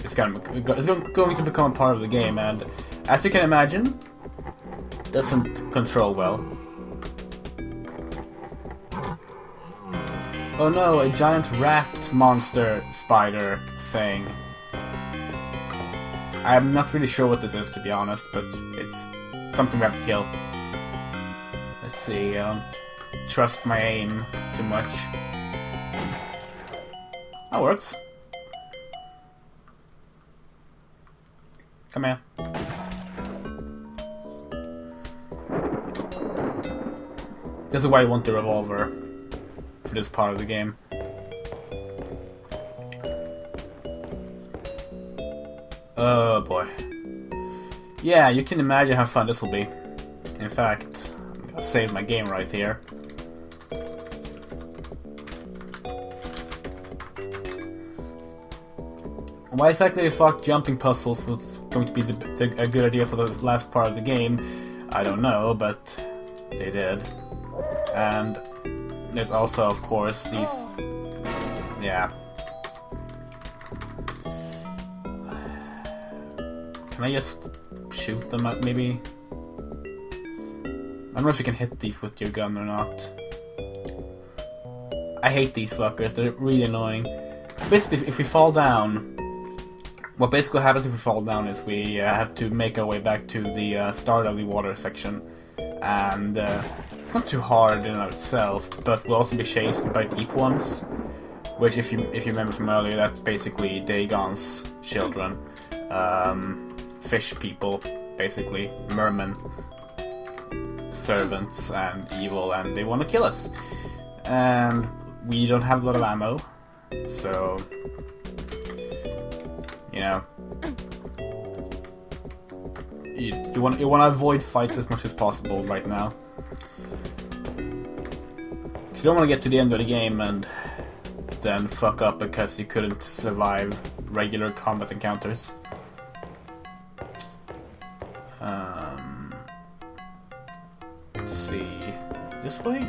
is going to become a part of the game, and as you can imagine, doesn't control well. Oh no, a giant rat monster spider thing. I'm not really sure what this is, to be honest, but it's something we have to kill. Let's see, trust my aim too much. That works. Come here. This is why I want the revolver for this part of the game. Oh boy. Yeah, you can imagine how fun this will be. In fact, I'm gonna save my game right here. Why exactly the fuck jumping puzzles was going to be a good idea for the last part of the game, I don't know, but they did. And there's also, of course, these... Yeah. Can I just shoot them at maybe? I don't know if you can hit these with your gun or not. I hate these fuckers, they're really annoying. Basically, if we fall down... What basically happens if we fall down is we have to make our way back to the start of the water section. And it's not too hard in and of itself, but we'll also be chased by deep ones. Which, if you remember from earlier, that's basically Dagon's children. Fish people, basically. Mermen. Servants and evil, and they want to kill us. And we don't have a lot of ammo, so... You know, you want to avoid fights as much as possible right now. So you don't want to get to the end of the game and then fuck up because you couldn't survive regular combat encounters. Let's see, this way?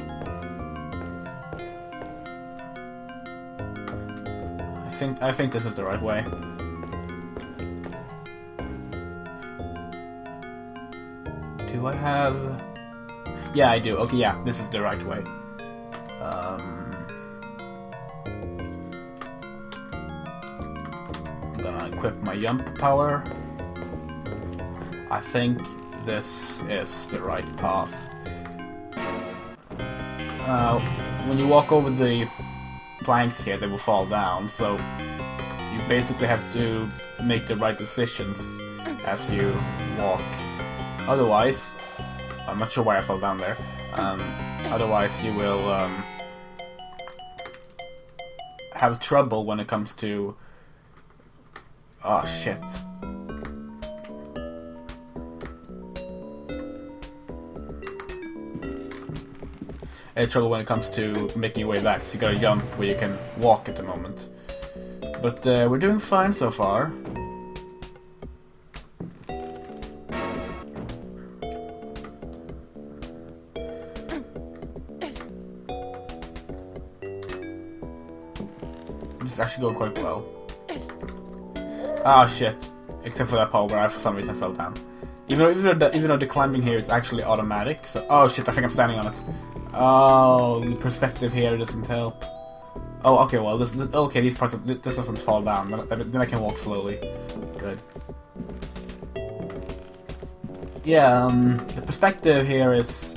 I think this is the right way. Do I have... Yeah, I do. Okay, yeah, this is the right way. I'm gonna equip my jump power. I think this is the right path. When you walk over the planks here, they will fall down, so you basically have to make the right decisions as you walk. Otherwise, I'm not sure why I fell down there. Otherwise, you will have trouble when it comes to... Oh shit. Trouble when it comes to making your way back, so you gotta jump where you can walk at the moment. But we're doing fine so far. It's actually going quite well. Oh shit. Except for that part where I for some reason fell down. Even though the climbing here is actually automatic, so... Oh shit, I think I'm standing on it. Oh, the perspective here doesn't help. Oh, okay, well, okay, these parts this doesn't fall down. Then I can walk slowly. Good. Yeah, the perspective here is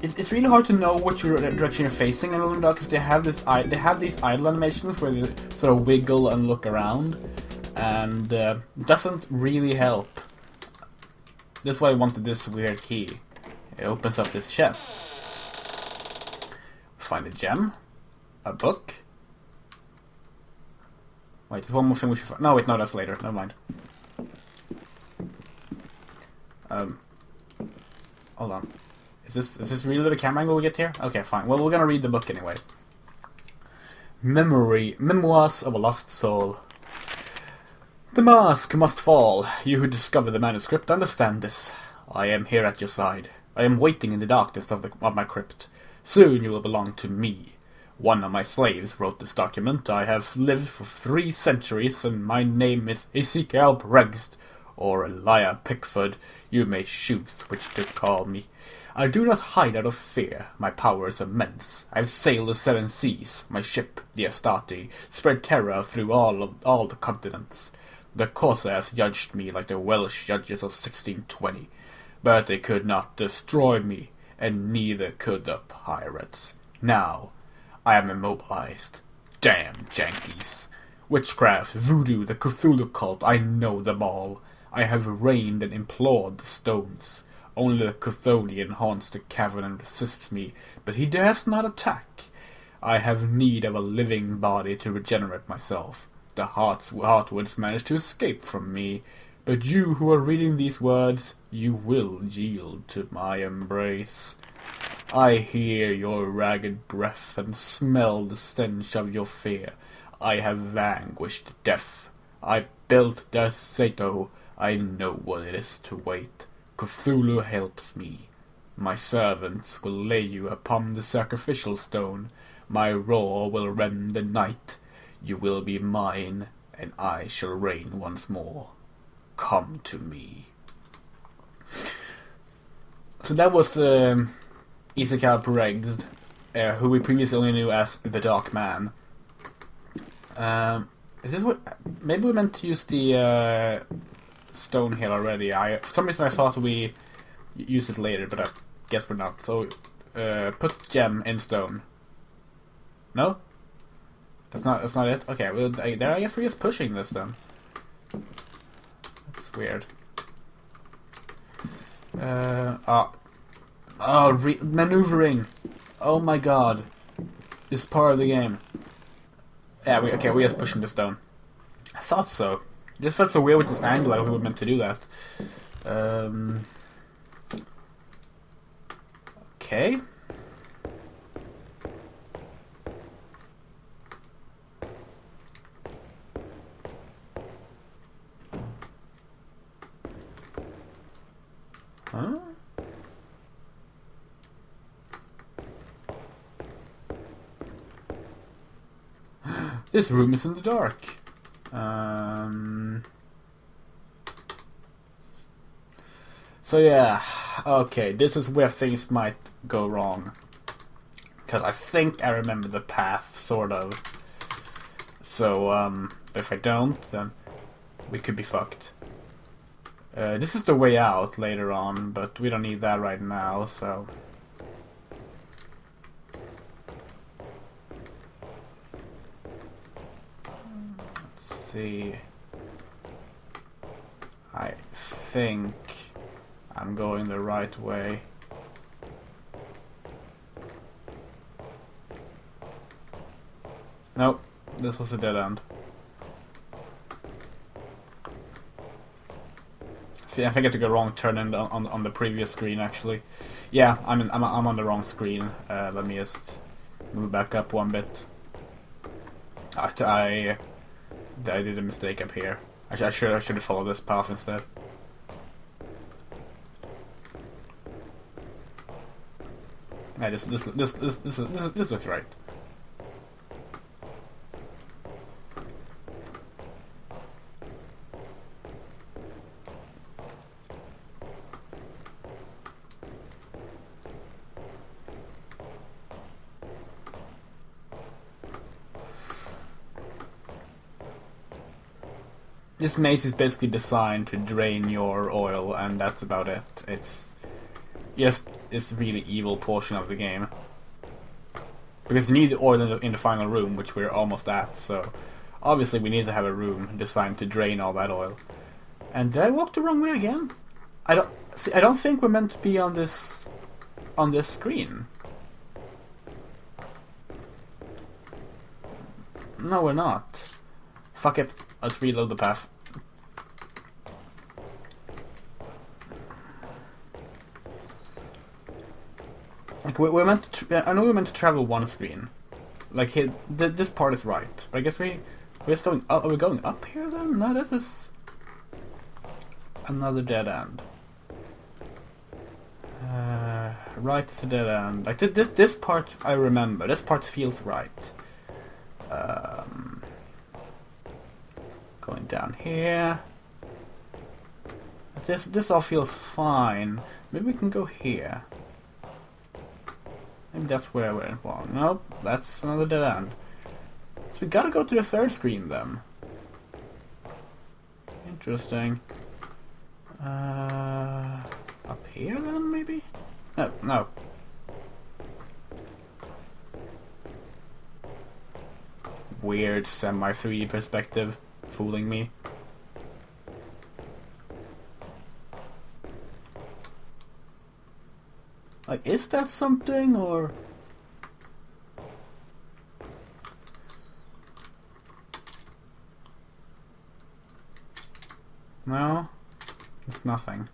it's really hard to know which direction you're facing in Lesbiandrea because they have these idle animations where they sort of wiggle and look around, and it doesn't really help. That's why I wanted this weird key. It opens up this chest. Find a gem, a book. Wait, there's one more thing we should find. No, wait, no, that's later. Never mind. Hold on. Is this really the camera angle we get here? Okay, fine. Well, we're gonna read the book anyway. Memoirs of a Lost Soul. The mask must fall. You who discover the manuscript understand this. I am here at your side. I am waiting in the darkness of my crypt. Soon you will belong to me. One of my slaves wrote this document. I have lived for 3 centuries, and my name is Ezekiel Bregst, or Elijah Pickford. You may choose which to call me. I do not hide out of fear. My power is immense. I have sailed the 7 seas. My ship, the Astarte, spread terror through all the continents. The corsairs judged me like the Welsh judges of 1620, but they could not destroy me, and neither could the pirates. Now, I am immobilized. Damn Yankees. Witchcraft, voodoo, the Cthulhu cult, I know them all. I have reigned and implored the stones. Only the Chthonian haunts the cavern and resists me, but he dares not attack. I have need of a living body to regenerate myself. The Heartwoods managed to escape from me, but you who are reading these words, you will yield to my embrace. I hear your ragged breath and smell the stench of your fear. I have vanquished death. I built the Sato. I know what it is to wait. Cthulhu helps me. My servants will lay you upon the sacrificial stone. My roar will rend the night. You will be mine, and I shall reign once more. Come to me. So that was Ezekiel Bregst, who we previously only knew as the Dark Man. Is this what? Maybe we meant to use the stone here already. For some reason I thought we use it later, but I guess we're not. So put gem in stone. No? That's not it? Okay, well, I guess we're just pushing this then. That's weird. Maneuvering! Oh my god. This is part of the game. Yeah, we're just pushing this down. I thought so. This felt so weird with this angle, like we were meant to do that. Okay. Huh? This room is in the dark. So yeah, okay, this is where things might go wrong. Because I think I remember the path, sort of. So, if I don't, then we could be fucked. This is the way out later on, but we don't need that right now, so... Let's see... I think I'm going the right way. Nope, this was a dead end. See, I think I took a wrong turn on the previous screen, actually. Yeah, I'm on the wrong screen. Let me just move back up one bit. I did a mistake up here. I should have followed this path instead. Yeah, this looks right. This maze is basically designed to drain your oil, and that's about it. just is the really evil portion of the game. Because you need the oil in the final room, which we're almost at, so obviously we need to have a room designed to drain all that oil. And did I walk the wrong way again? I don't think we're meant to be on this screen. No, we're not. Fuck it. Let's reload the path. Like we're meant to. I know we're meant to travel one screen. Like this part is right, but I guess we're just going up. Are we going up here then? No, this is another dead end. Right is a dead end. Like this part I remember. This part feels right. Going down here. This all feels fine. Maybe we can go here. Maybe that's where we're wrong. Nope, that's another dead end. So we gotta go to the third screen then. Interesting. Up here then, maybe? No. Weird semi-3D perspective, fooling me. Like, is that something, or... No? It's nothing.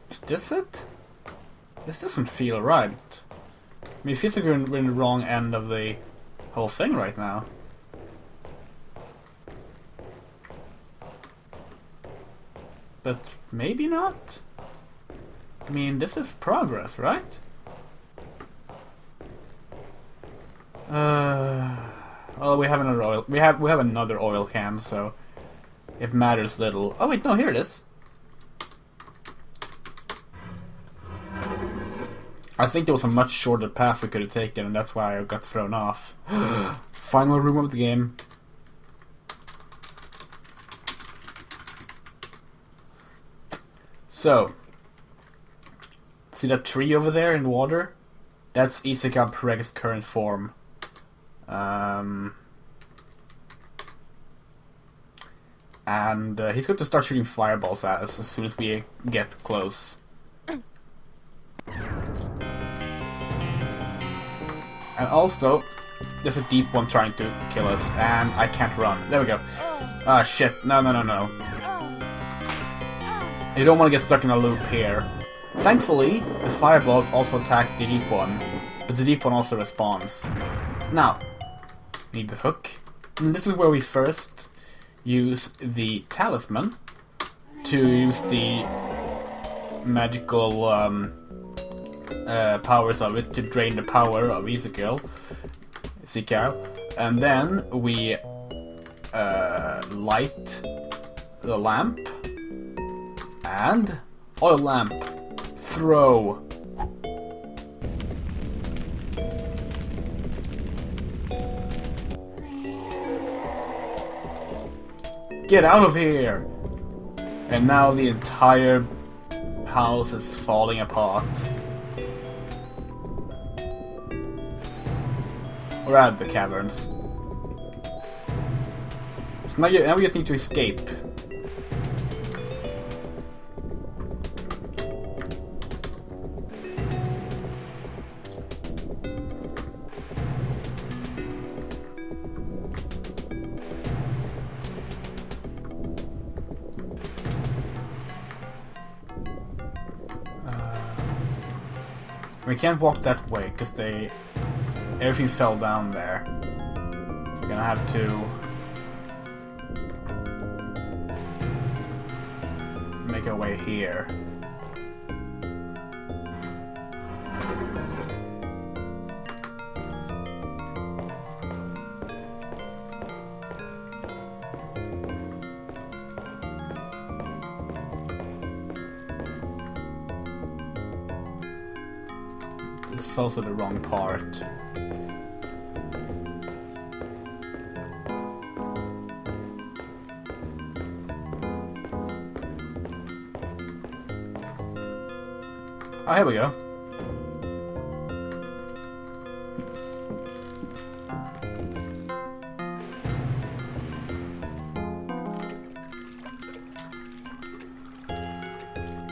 Is this it? This doesn't feel right. I mean, it feels like we're in the wrong end of the whole thing right now. But maybe not? I mean, this is progress, right? Well, we have another oil. We have another oil can, so it matters little. Oh wait, no, here it is. I think there was a much shorter path we could have taken, and that's why I got thrown off. Final room of the game. So, see that tree over there in water? That's Isekab Preg's current form. And he's going to start shooting fireballs at us as soon as we get close. And also, there's a deep one trying to kill us, and I can't run. There we go. Ah, shit. No. You don't want to get stuck in a loop here. Thankfully, the fireballs also attack the deep one, but the deep one also responds. Now, need the hook. And this is where we first use the talisman to use the magical powers of it to drain the power of Ezekiel, and then we light the lamp and oil lamp. Throw. Get out of here! And now the entire house is falling apart. We're out of the caverns. So now we just need to escape. We can't walk that way because everything fell down there. We're gonna have to make our way here. it's also the wrong part. Oh, here we go.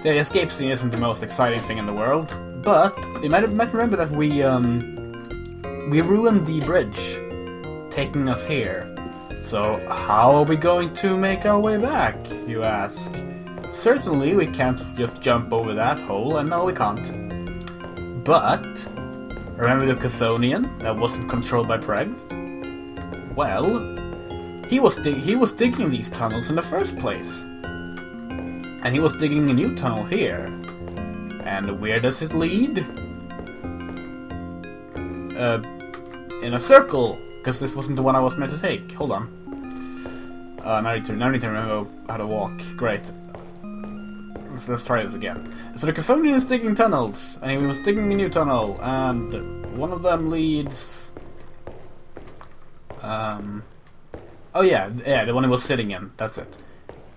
The escape scene isn't the most exciting thing in the world, but you might remember that we ruined the bridge, taking us here. So how are we going to make our way back, you ask? Certainly we can't just jump over that hole, and no we can't. But, remember the Chthonian that wasn't controlled by Pregs? Well, he was digging these tunnels in the first place. And he was digging a new tunnel here. And where does it lead? In a circle, because this wasn't the one I was meant to take. Hold on. Now I need to remember how to walk. Great. Let's try this again. So the Chthonian is digging tunnels, and he was digging a new tunnel, and one of them leads... Oh yeah, the one he was sitting in, that's it.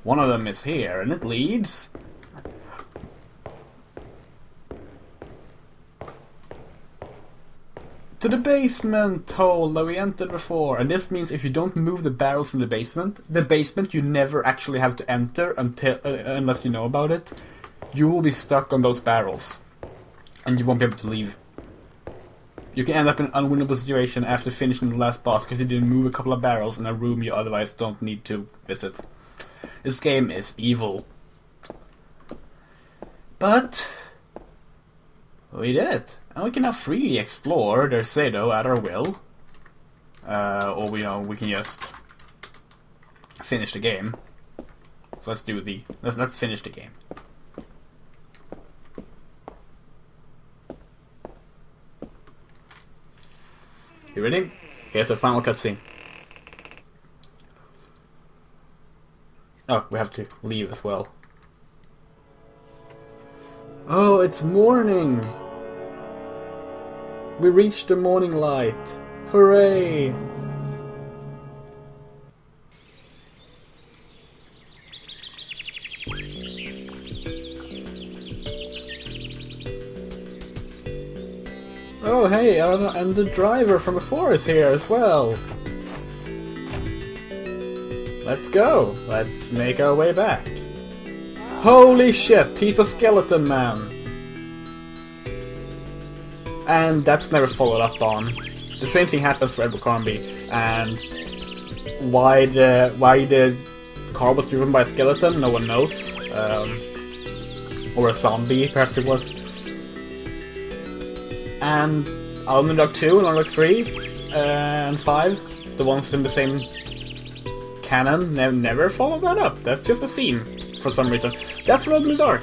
One of them is here, and it leads... to the basement hole that we entered before. And this means if you don't move the barrels from the basement you never actually have to enter unless you know about it. You will be stuck on those barrels. And you won't be able to leave. You can end up in an unwinnable situation after finishing the last boss because you didn't move a couple of barrels in a room you otherwise don't need to visit. This game is evil. But we did it. And we can now freely explore their Sado at our will. Or we can just finish the game. So let's finish the game. You ready? Here's the final cutscene. Oh, we have to leave as well. Oh, it's morning! We reached the morning light. Hooray! Oh hey, and the driver from before is here as well. Let's go. Let's make our way back. Holy shit, he's a skeleton man. And that's never followed up on. The same thing happens for Abercrombie. And why the car was driven by a skeleton, no one knows. Or a zombie, perhaps it was. And Underdog 2 and Underdog 3 and 5, the ones in the same canon, never followed that up. That's just a scene for some reason. That's a little bit dark.